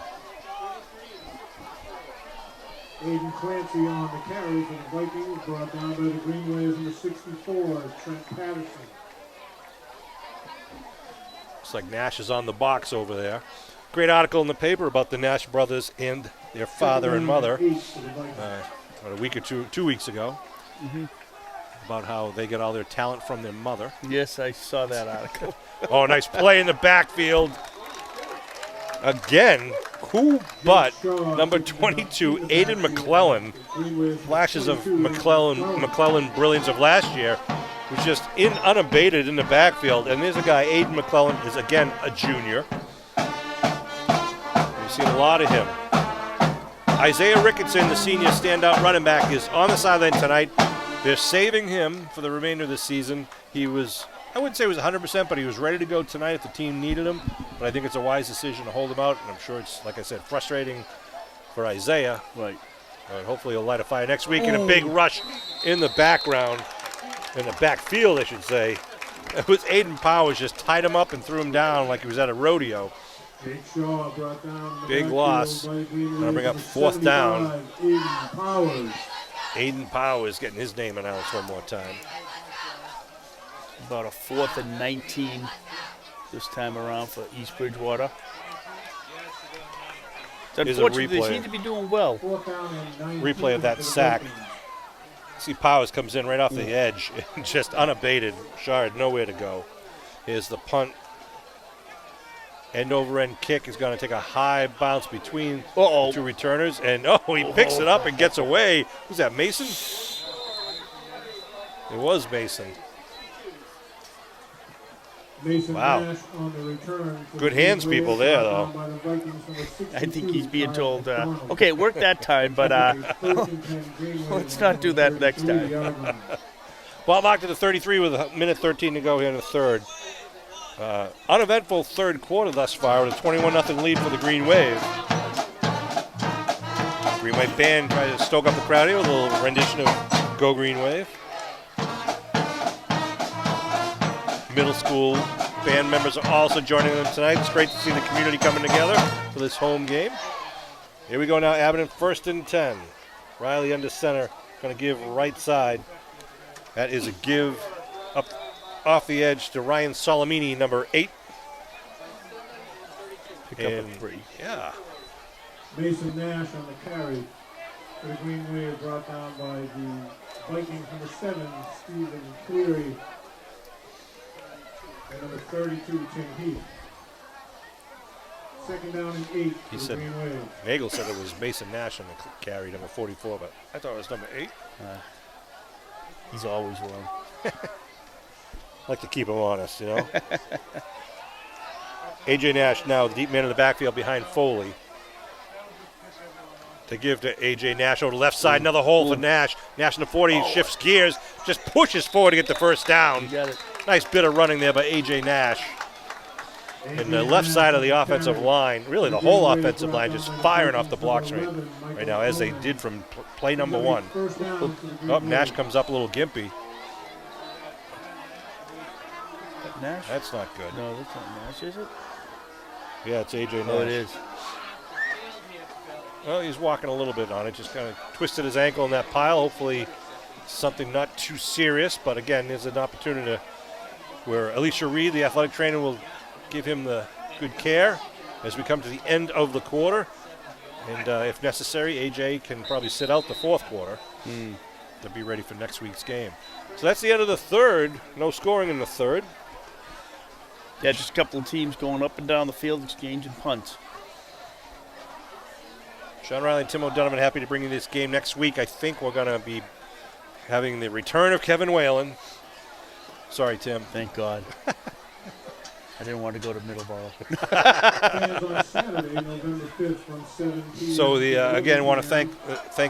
Aiden Clancy on the carry for the Vikings, brought down by the Green Waves in the 64, Trent Patterson. Looks like Nash is on the box over there. Great article in the paper about the Nash brothers and their father and mother a week or 2 weeks ago. about how they get all their talent from their mother. Yes, I saw that article. Oh, nice play in the backfield. Again, who but number 22, Aiden McClellan. Flashes of McClellan brilliance of last year. Was just unabated in the backfield. And there's a guy, Aiden McClellan, is again a junior. We've seen a lot of him. Isaiah Ricketson, the senior standout running back, is on the sideline tonight. They're saving him for the remainder of the season. He was, I wouldn't say he was 100%, but he was ready to go tonight if the team needed him. But I think it's a wise decision to hold him out, and I'm sure it's, like I said, frustrating for Isaiah. Right. Hopefully he'll light a fire next week. And a big rush in the background, in the backfield, I should say. It was Aiden Powers just tied him up and threw him down like he was at a rodeo. Big loss. Going to bring up 4th down. Aiden Powers getting his name announced one more time. About a 4th and 19 this time around for East Bridgewater. It's Here's a unfortunate they replay. seem to be doing well. Replay of that sack. See Powers comes in right off the edge, just unabated. Shard, nowhere to go. Here's the punt. End over end kick is going to take a high bounce between the two returners. And he picks it up and gets away. Who's that, Mason? It was Mason. Wow. Good hands people there, though. I think he's being told, okay, it worked that time, but let's not do that next time. Ball marked at the 33 with a minute 13 to go here in the third. Uneventful third quarter thus far with a 21-0 lead for the Green Wave. Green Wave band tries to stoke up the crowd here with a little rendition of Go Green Wave. Middle school band members are also joining them tonight. It's great to see the community coming together for this home game. Here we go now, Abington, 1st and 10. Riley under center, going to give right side. That is a give up off the edge to Ryan Solomini, number 8. Pick up a 3. Yeah. Mason Nash on the carry for the Green Wave, brought down by the Vikings, number 7, Stephen Cleary, and number 32, Tim Heath. 2nd down and 8 He for said, the Green Wave. Nagel said it was Mason Nash on the carry, number 44, but I thought it was number 8. He's always wrong. Like to keep him honest, you know. A.J. Nash now, the deep man in the backfield behind Foley. To give to A.J. Nash over the left side, another hole for Nash. Nash in the 40, shifts gears, just pushes forward to get the first down. Got it. Nice bit of running there by A.J. Nash. And the left side of the offensive line, really the whole offensive line, just firing off the blocks right now, as they did from play number 1. Oh, Nash comes up a little gimpy. Nash? That's not good. No, that's not Nash, is it? Yeah, it's A.J. Nash. Oh, it is. Well, he's walking a little bit on it, just kind of twisted his ankle in that pile. Hopefully something not too serious, but again, there's an opportunity where Alicia Reed, the athletic trainer, will give him the good care as we come to the end of the quarter. And if necessary, AJ can probably sit out the 4th quarter to be ready for next week's game. So that's the end of the third. No scoring in the third. Yeah, just a couple of teams going up and down the field exchanging punts. Sean Riley and Tim O'Donovan happy to bring you this game next week. I think we're going to be having the return of Kevin Whalen. Sorry, Tim. Thank God. I didn't want to go to Middleborough. So again, want to thank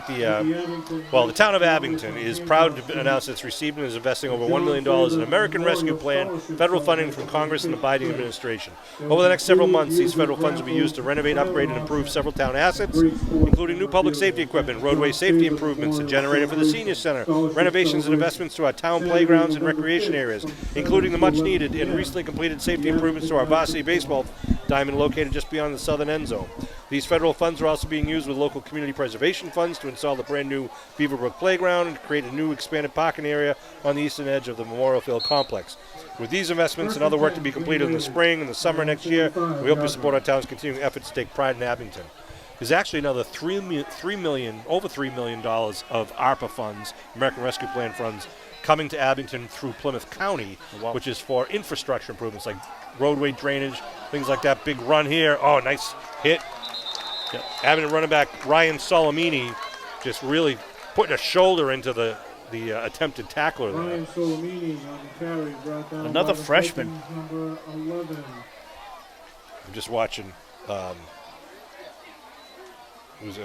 the town of Abington is proud to announce it's received and is investing over $1 million in American Rescue Plan, federal funding from Congress and the Biden administration. Over the next several months, these federal funds will be used to renovate, upgrade, and improve several town assets, including new public safety equipment, roadway safety improvements, a generator for the senior center, renovations and investments to our town playgrounds and recreation areas, including the much-needed and recently completed safety improvements to our varsity baseball diamond located just beyond the southern end zone. These federal funds are also being used with local community preservation funds to install the brand new Beaverbrook playground and create a new expanded parking area on the eastern edge of the Memorial Field complex. With these investments and other work to be completed in the spring and the summer next year, we hope to support our town's continuing efforts to take pride in Abington. There's actually another over $3 million of ARPA funds, American Rescue Plan funds, coming to Abington through Plymouth County, which is for infrastructure improvements like roadway drainage, things like that. Big run here. Oh, nice hit. Yep. Abington running back Ryan Solomini just really putting a shoulder into the attempted tackler there. Ryan Solomini on the carry, brought down Another by the freshman. Vikings, number 11. I'm just watching. It was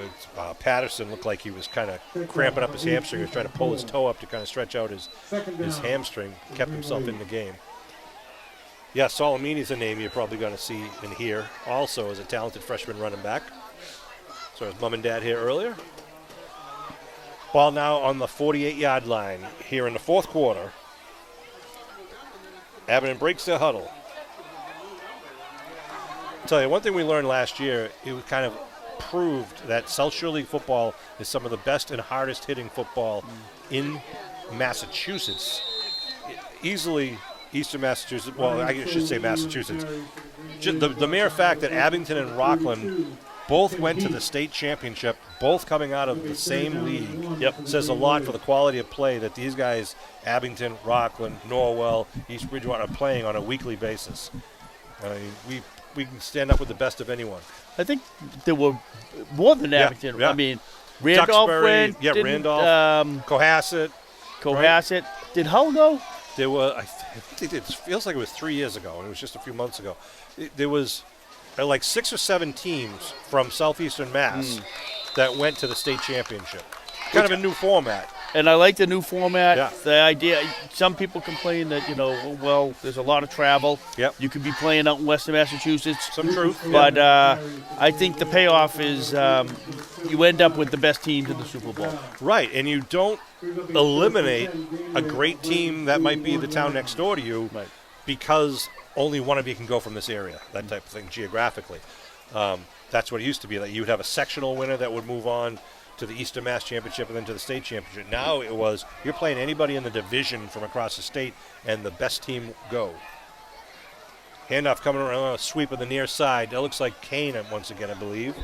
Patterson looked like he was kind of cramping up his hamstring. He was trying to pull his toe up to kind of stretch out his hamstring. Kept himself in the game. Yeah, Solomini's a name you're probably going to see and hear also as a talented freshman running back. So his mom and dad here earlier. Ball now on the 48-yard line here in the fourth quarter. Abington breaks their huddle. I'll tell you, one thing we learned last year, it was kind of proved that South Shore League football is some of the best and hardest hitting football in Massachusetts. Easily Eastern Massachusetts, well, I should say Massachusetts. The mere fact that Abington and Rockland both went to the state championship, both coming out of the same league, says a lot for the quality of play that these guys, Abington, Rockland, Norwell, East Bridgewater, are playing on a weekly basis. We can stand up with the best of anyone. I think there were more than Abington. Yeah. I mean, Randolph went. Randolph, Cohasset. Cohasset. Right? Did Hull go? There were, I think it feels like it was 3 years ago, and it was just a few months ago. There was like 6 or 7 teams from southeastern Mass that went to the state championship. Kind of a new format. And I like the new format. Yeah. The idea, some people complain that, there's a lot of travel. Yep. You could be playing out in western Massachusetts. Some truth. But I think the payoff is you end up with the best teams in the Super Bowl. Right, and you don't eliminate a great team that might be the town next door to you because only one of you can go from this area, that type of thing geographically. That's what it used to be, that you would have a sectional winner that would move on to the Eastern Mass Championship and then to the state championship. Now it was, you're playing anybody in the division from across the state, and the best team go. Handoff coming around on a sweep of the near side. That looks like Kane once again, I believe.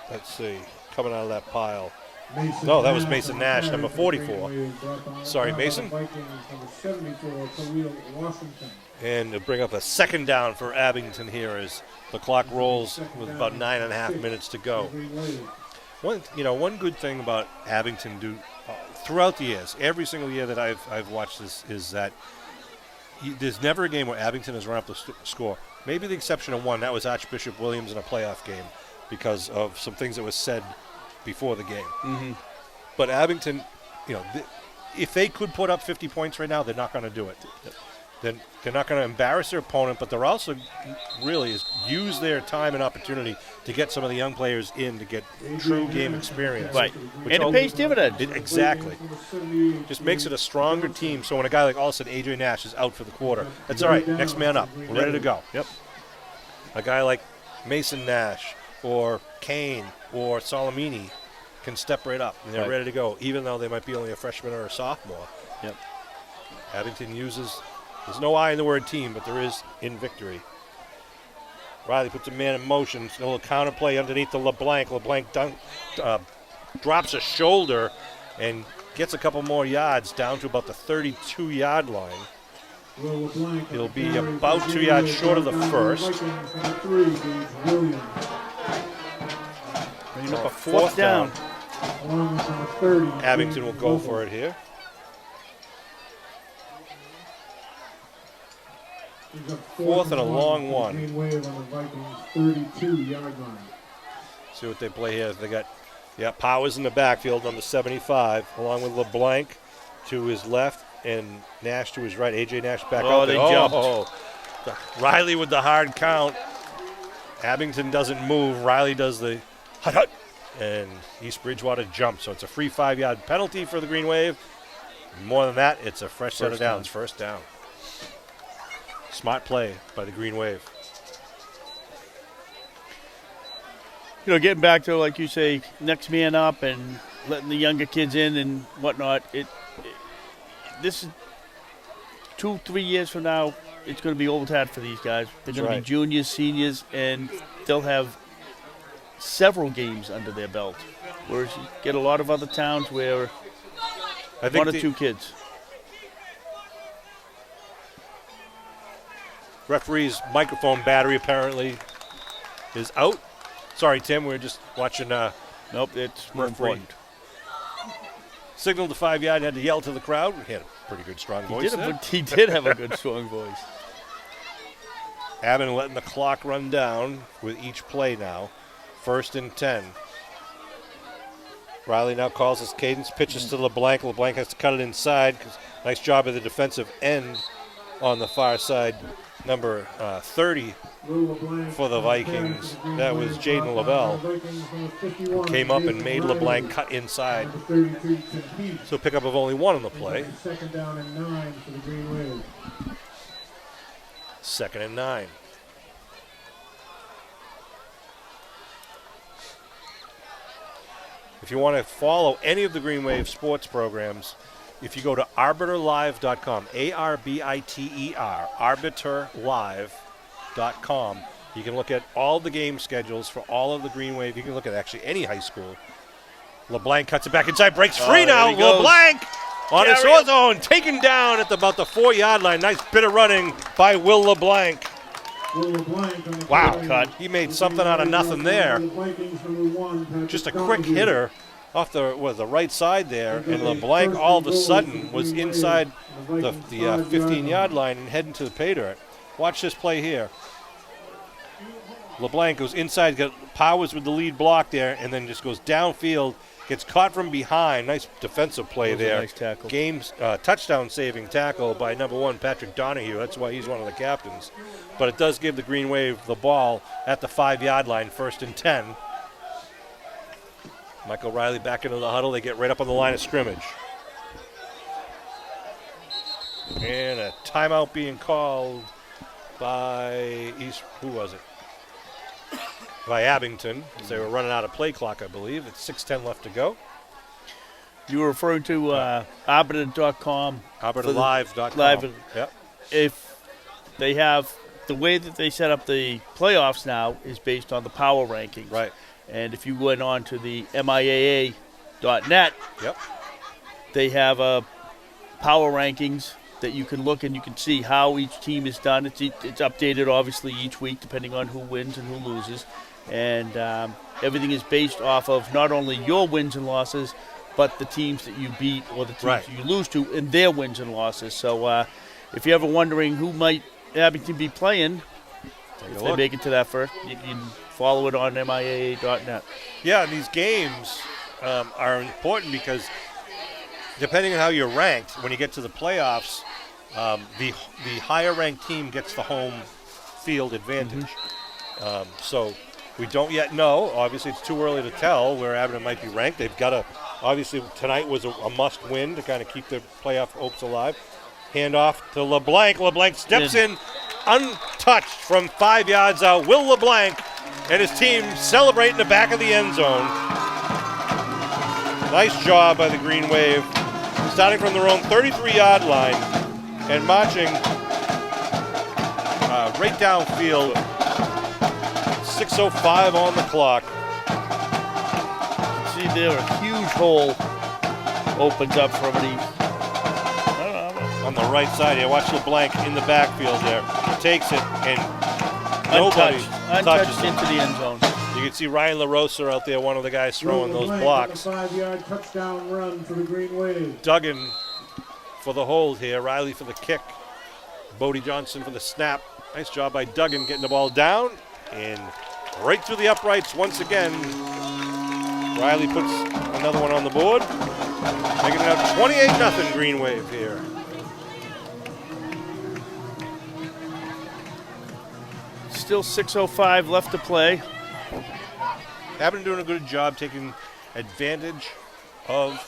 Let's see, coming out of that pile. No, that was Mason Nash, number 44. Sorry, Mason. And to bring up a second down for Abington here as the clock rolls with about 9.5 minutes to go. One good thing about Abington throughout the years, every single year that I've watched this, is that there's never a game where Abington has run up the score. Maybe the exception of one, that was Archbishop Williams in a playoff game because of some things that was said before the game. Mm-hmm. But Abington, if they could put up 50 points right now, they're not going to do it. Then they're not going to embarrass their opponent, but they're also really use their time and opportunity to get some of the young players in to get true game experience. Right. And it pays dividends. Exactly. Just makes it a stronger team. So when a guy like all of a sudden AJ Nash is out for the quarter, that's all right. Next man up. We're ready to go. Yep. A guy like Mason Nash or Kane or Solomini can step right up and they're ready to go, even though they might be only a freshman or a sophomore. Yep. Abington uses. There's no I in the word team, but there is in victory. Riley puts a man in motion. A little counter play underneath the LeBlanc. LeBlanc drops a shoulder and gets a couple more yards down to about the 32-yard line. He'll be about 2 yards short of the first. Bringing up a fourth down. Abington will go for it here. Fourth and a long one. See what they play here. They got Powers in the backfield, number 75, along with LeBlanc to his left and Nash to his right. AJ Nash back out there. They jumped. Riley with the hard count. Abington doesn't move. Riley does the hut, and East Bridgewater jumps. So it's a free 5-yard penalty for the Green Wave. More than that, it's a fresh set of downs. First down. Smart play by the Green Wave. Getting back to, like you say, next man up and letting the younger kids in and whatnot. This is 2-3 years from now. it's going to be old hat for these guys. They're going to right. be juniors, seniors, and they'll have several games under their belt. Whereas you get a lot of other towns where I think one or two kids. Referee's microphone battery apparently is out. Sorry, Tim, we were just watching Nope, it's more referee. important. Signaled the 5-yard, had to yell to the crowd. He had a pretty good, strong voice there. He did have a good, strong voice. Abington letting the clock run down with each play now. 1st and 10. Riley now calls his cadence, pitches to LeBlanc. LeBlanc has to cut it inside. Nice job of the defensive end on the far side. Number 30 for the Vikings. That was Jaden Lavelle, who came up and made LeBlanc cut inside. So pickup of only 1 on the play. 2nd down and 9 for the Green Wave. 2nd and 9. If you want to follow any of the Green Wave sports programs, if you go to arbiterlive.com, A-R-B-I-T-E-R, arbiterlive.com, you can look at all the game schedules for all of the Green Wave. You can look at actually any high school. LeBlanc cuts it back inside, breaks free now. LeBlanc on his own, taken down at about the 4-yard line. Nice bit of running by Will LeBlanc. Wow, cut. He made something out of nothing there. Just a quick hitter off the right side there, and LeBlanc all of a sudden was inside the 15-yard line and heading to the pay dirt. Watch this play here. LeBlanc goes inside, powers with the lead block there, and then just goes downfield, gets caught from behind. Nice defensive play there. Nice tackle. Touchdown-saving tackle by number 1, Patrick Donahue. That's why he's one of the captains. But it does give the Green Wave the ball at the 5-yard line, 1st and 10. Michael Riley back into the huddle. They get right up on the line of scrimmage. And a timeout being called by who was it? By Abington, as they were running out of play clock, I believe. It's 6:10 left to go. You were referring to arbiter.com. Arbiterlive.com. Live. Yep. If they have the way that they set up the playoffs now is based on the power rankings. Right. And if you went on to the MIAA.net, Yep. they have power rankings that you can look and you can see how each team is done. It's updated, obviously, each week depending on who wins and who loses. And everything is based off of not only your wins and losses, but the teams that you beat or the teams you lose to and their wins and losses. So if you're ever wondering who might Abington be playing, if they make it to that first, you can follow it on MIAA.net. Yeah, and these games are important because depending on how you're ranked, when you get to the playoffs, the higher ranked team gets the home field advantage. So we don't yet know. Obviously, it's too early to tell where Abington might be ranked. They've got to, obviously, tonight was a must win to kind of keep their playoff hopes alive. Handoff to LeBlanc. LeBlanc steps in untouched from 5 yards out. Will LeBlanc and his team celebrate in the back of the end zone. Nice job by the Green Wave. Starting from their own 33-yard line and marching right downfield. 6:05 on the clock. See there, a huge hole opens up from it. On the right side here, watch LeBlanc in the backfield there. Takes it and nobody touches it. Into the end zone. You can see Ryan LaRosa out there, one of the guys throwing those blocks. 5-yard touchdown run for the Green Wave. Duggan for the hold here, Riley for the kick, Bodie Johnson for the snap. Nice job by Duggan getting the ball down and right through the uprights once again. Riley puts another one on the board, making it up 28-0 Green Wave here. Still 6:05 left to play. Abington doing a good job taking advantage of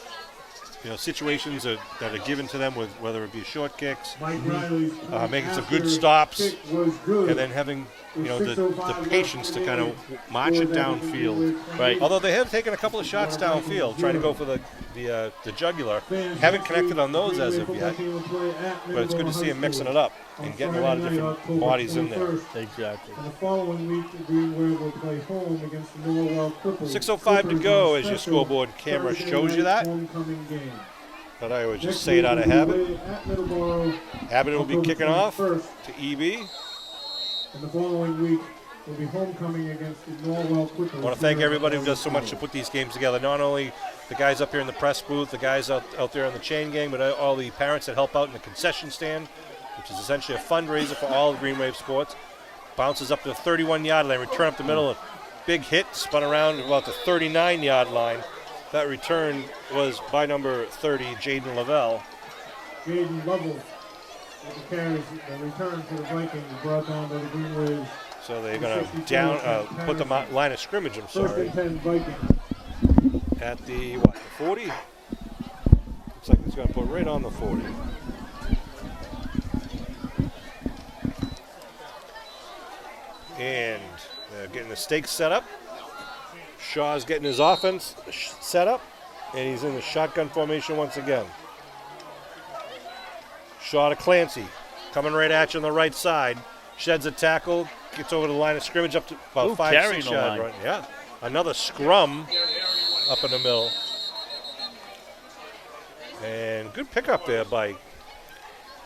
situations that are given to them, with whether it be short kicks, making some good stops, and then having the patience to kind of march it downfield. Right. Although they have taken a couple of shots downfield, trying to go for the the jugular. Haven't connected on those as of yet, but it's good to see him mixing it up and getting a lot of different bodies in there. Exactly. And the following week, the Green Wave will play home against the Norwell Cripples. 6:05 to go as your scoreboard camera shows you that. Homecoming game. But I would just say it out of habit. At Middleborough, Abington will be kicking off first, to EB. and the following week will be homecoming against the Norwell Cripples. I want to thank everybody who does so much to put these games together. Not only the guys up here in the press booth, the guys out there on the chain gang, but all the parents that help out in the concession stand, which is essentially a fundraiser for all the Green Wave sports. Bounces up to the 31-yard line, return up the middle, a big hit, spun around about the 39-yard line. That return was by number 30, Jaden Lavelle. Jaden Lovell with the carries, the return for the Vikings brought down by the Green Waves. So they're going to put the line of scrimmage, I'm First sorry, and 10 Vikings. at the, what, the 40? Looks like it's going to put right on the 40. And they're getting the stakes set up. Shaw's getting his offense set up, and he's in the shotgun formation once again. Shaw to Clancy, coming right at you on the right side. Sheds a tackle, gets over the line of scrimmage up to about 5-6 yard run. Yeah, another scrum up in the middle. And good pickup there by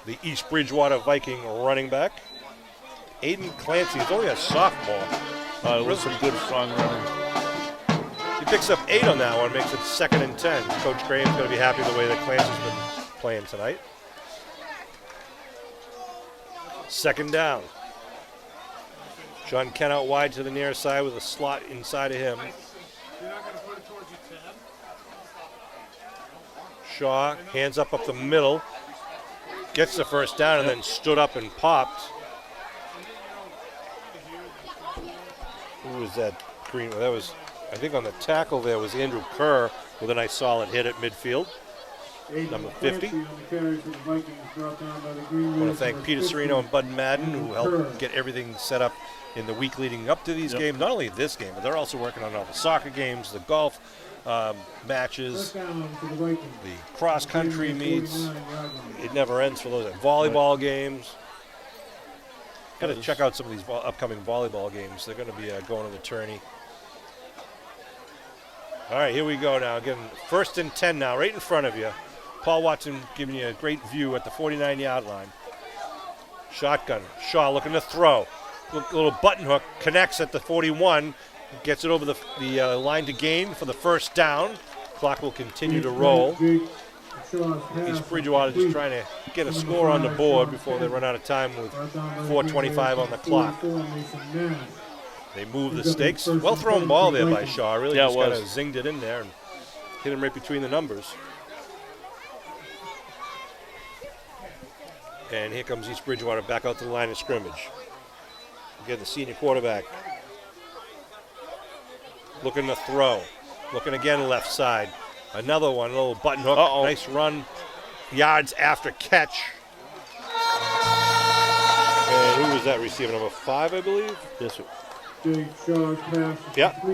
the East Bridgewater Viking running back. Aiden Clancy is only a sophomore. It was some good strong running. He picks up 8 on that one, makes it 2nd and 10. Coach Graham's going to be happy the way that Clancy's been playing tonight. 2nd down. Sean Kent out wide to the near side with a slot inside of him. Shaw hands up the middle, gets the first down, and then stood up and popped. Who was that? Green? That was, I think, on the tackle there was Andrew Kerr with a nice solid hit at midfield. Number 50. I want to thank Peter Serino and Bud Madden, who helped get everything set up in the week leading up to these games. Not only this game, but they're also working on all the soccer games, the golf matches, the cross-country meets. It never ends for those. Volleyball games. Got to check out some of these upcoming volleyball games. They're going to be going to the tourney. All right, here we go now. Again, 1st and 10 now, right in front of you. Paul Watson giving you a great view at the 49-yard line. Shotgun. Shaw looking to throw. Little button hook, connects at the 41, gets it over the line to gain for the first down. Clock will continue to roll. East Bridgewater just trying to get a score on the board before they run out of time with 4:25 on the clock. They move the stakes. Well thrown ball there by Shaw. Really just kind of zinged it in there and hit him right between the numbers. And here comes East Bridgewater back out to the line of scrimmage. Again, the senior quarterback. Looking to throw. Looking again left side. Another one, a little button hook. Nice run. Yards after catch. And who was that receiver? Number 5, I believe? Yes, sir. Yep.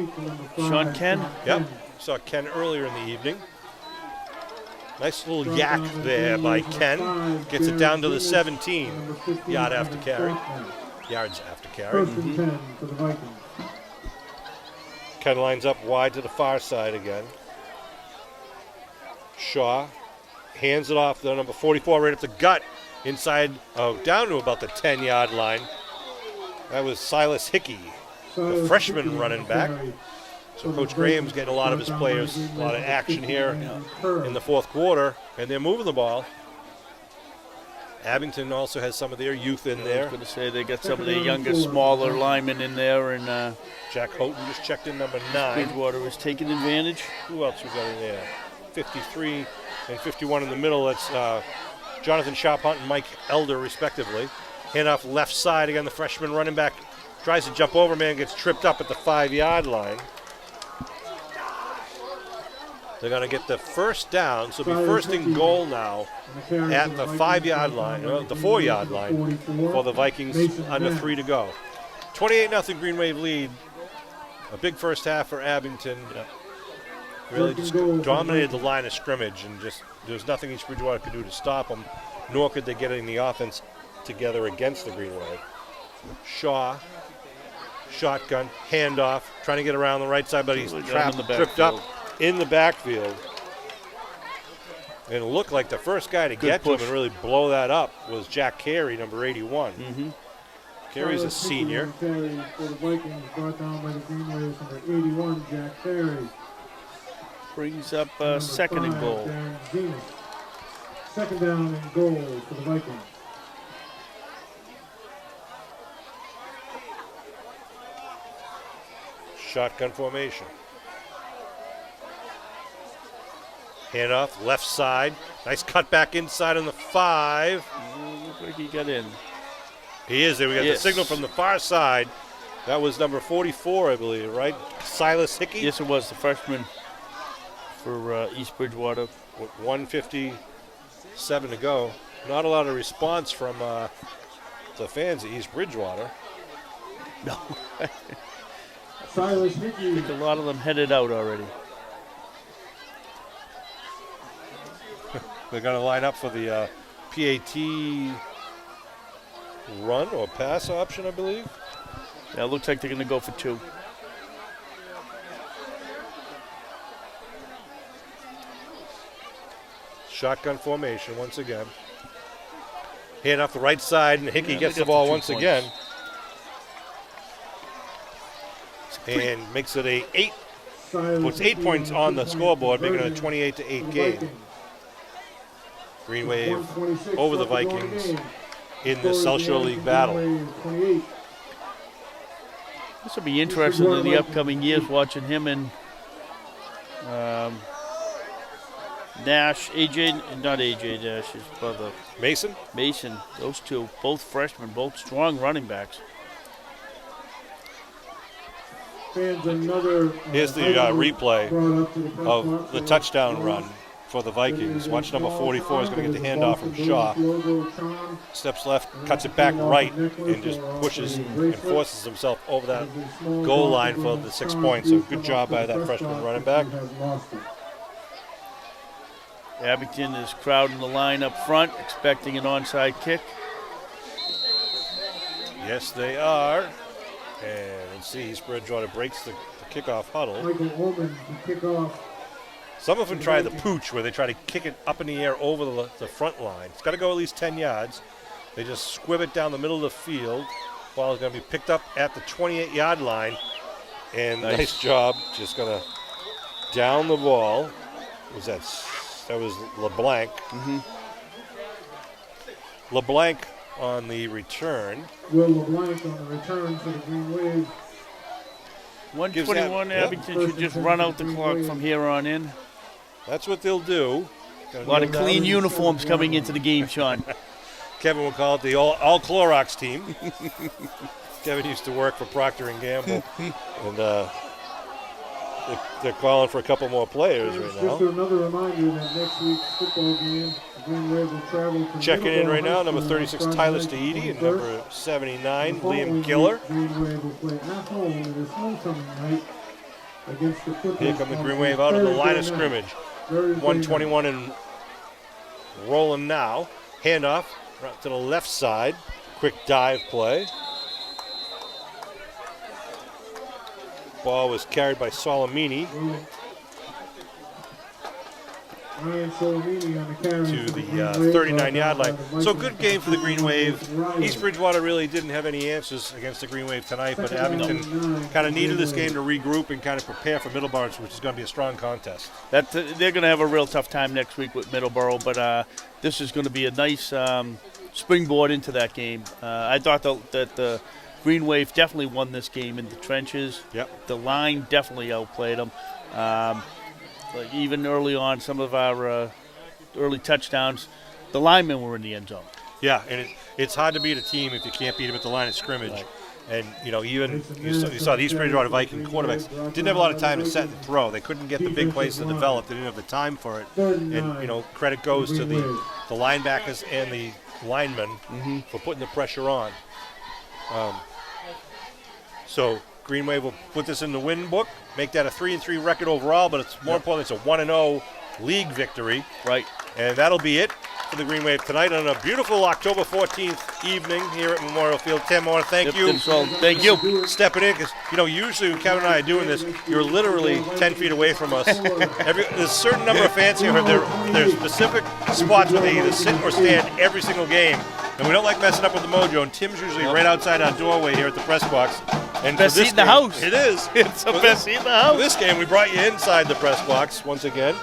Sean Ken? Yep. Saw Ken earlier in the evening. Nice little yak there by Ken. Gets it down to the 17. Yards after carry. Ken lines up wide to the far side again. Shaw hands it off the number 44 right up the gut inside, down to about the 10-yard line. That was Silas Hickey, the freshman running back. So Coach Graham's getting a lot of his players, a lot of action here in the 4th quarter, and they're moving the ball. Abington also has some of their youth in there. I was going to say they got some of the younger, smaller linemen in there, and Jack Houghton just checked in, number 9. Bridgewater was taking advantage. Who else we got in there? 53 and 51 in the middle. That's Jonathan Sharp-Hunt and Mike Elder, respectively. Hand off left side. Again, the freshman running back tries to jump over, man, gets tripped up at the 5-yard line. They're going to get the first down, so it'll be 1st and goal now at the 5-yard line, the 4-yard line for the Vikings, under 3 to go. 28-0 Green Wave lead. A big first half for Abington. really just dominated the line of scrimmage, and just there was nothing East Bridgewater could do to stop them, nor could they get any offense together against the Green Wave. Shaw, shotgun, handoff, trying to get around the right side, but he's tripped up in the backfield. And it looked like the first guy to get to him and really blow that up was Jack Carey, number 81. Mm-hmm. Carey's a senior. Carey for the Vikings, brought down by the Green Waves, number 81, Jack Carey. Brings up second and goal. Second down and goal for the Vikings. Shotgun formation. Handoff, left side. Nice cut back inside on the 5. Looks like he got in. He is there. We got the signal from the far side. That was number 44, I believe, right? Silas Hickey? Yes, it was, the freshman for East Bridgewater. With 1:57 to go. Not a lot of response from the fans at East Bridgewater. No. Silas I Hickey. think a lot of them headed out already. They're going to line up for the PAT run or pass option, I believe. Yeah, it looks like they're going to go for 2. Shotgun formation once again. Hand off the right side, and Hickey gets the got ball the 2 once points. again. And makes it a 8. Puts 8 points on the scoreboard, making it a 28-8 game. Green Wave over the Vikings in the South Shore League battle. This will be interesting in the upcoming years, watching him and Nash, not AJ Nash, his brother. Mason? Mason, those two, both freshmen, both strong running backs. Here's the replay of the touchdown run for the Vikings. Watch number 44 is going to get the handoff from Shaw. Steps left, cuts it back right, and just pushes and forces himself over that goal line for the 6 points. So good job by that freshman running back. Abington is crowding the line up front, expecting an onside kick. Yes, they are. And let's see, East Bridgewater breaks the kickoff huddle. Michael Ullman to kick off. Some of them try the pooch, where they try to kick it up in the air over the front line. It's got to go at least 10 yards. They just squib it down the middle of the field. Ball is going to be picked up at the 28-yard line. And nice job, just going to down the ball. That was LeBlanc. Mm-hmm. LeBlanc on the return. Will LeBlanc on the return for the Green Wave. 121, Abington should just run out the clock from here on in. That's what they'll do. A lot of clean uniforms coming into the game, Sean. Kevin will call it the all Clorox team. Kevin used to work for Procter & Gamble, and they're calling for a couple more players right now. Just another reminder that next week's football game, the Green Wave will travel to checking in right now, number 36, Tyler Staidi, and number 79, Liam Giller. Green Wave will play at home. It is homecoming night against the Clippers. Here come the Green Wave out of the line of scrimmage. 121 and rolling now. Handoff right to the left side. Quick dive play. Ball was carried by Solomini to the 39-yard line. So good game for the Green Wave. East Bridgewater really didn't have any answers against the Green Wave tonight, but Abington kind of needed this game to regroup and kind of prepare for Middleborough, which is going to be a strong contest. They're going to have a real tough time next week with Middleborough, but this is going to be a nice springboard into that game. I thought that the Green Wave definitely won this game in the trenches. Yep. The line definitely outplayed them. Like even early on, some of our early touchdowns, the linemen were in the end zone. Yeah, and it's hard to beat a team if you can't beat them at the line of scrimmage. Right. And, even you saw the East Bridgewater Viking quarterbacks didn't have a lot of time to set and throw. They couldn't get the big plays to develop. They didn't have the time for it. And, credit goes to the linebackers and the linemen for putting the pressure on. So Green Wave will put this in the win book, make that a 3-3 record overall, but it's more important, it's a 1-0 league victory. Right. And that'll be it for the Green Wave tonight on a beautiful October 14th evening here at Memorial Field. Tim, I want to thank you. Thank you. Stepping in, because, usually when Kevin and I are doing this, you're literally 10 feet away from us. There's a certain number of fans here who have their specific spots where they either sit or stand every single game. And we don't like messing up with the mojo, and Tim's usually right outside our doorway here at the press box. And best seat in the house. It is. It's the best seat in the house. For this game, we brought you inside the press box once again.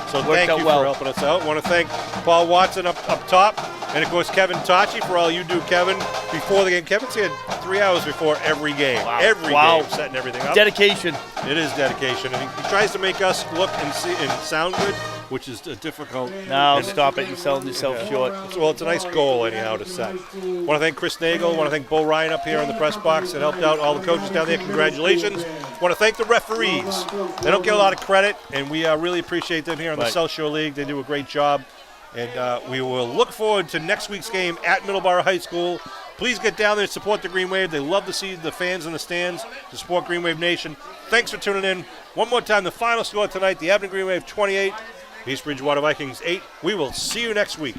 So thank you for helping us out. I want to thank Paul Watson up top. And, of course, Kevin Tachi for all you do, Kevin, before the game. Kevin's here 3 hours before every game. Wow. Every game, setting everything up. Dedication. It is dedication. And he tries to make us look and see and sound good, which is difficult. Now stop it. You're selling yourself short. Well, it's a nice goal, anyhow, to set. I want to thank Chris Nagel. I want to thank Bo Ryan up here in the press box that helped out all the coaches down there. Congratulations. I want to thank the referees. They don't get a lot of credit, and we really appreciate them here in the South Shore League. They do a great job. And we will look forward to next week's game at Middleborough High School. Please get down there and support the Green Wave. They love to see the fans in the stands to support Green Wave Nation. Thanks for tuning in. One more time, the final score tonight, the Abington Green Wave 28, East Bridgewater Vikings 8. We will see you next week.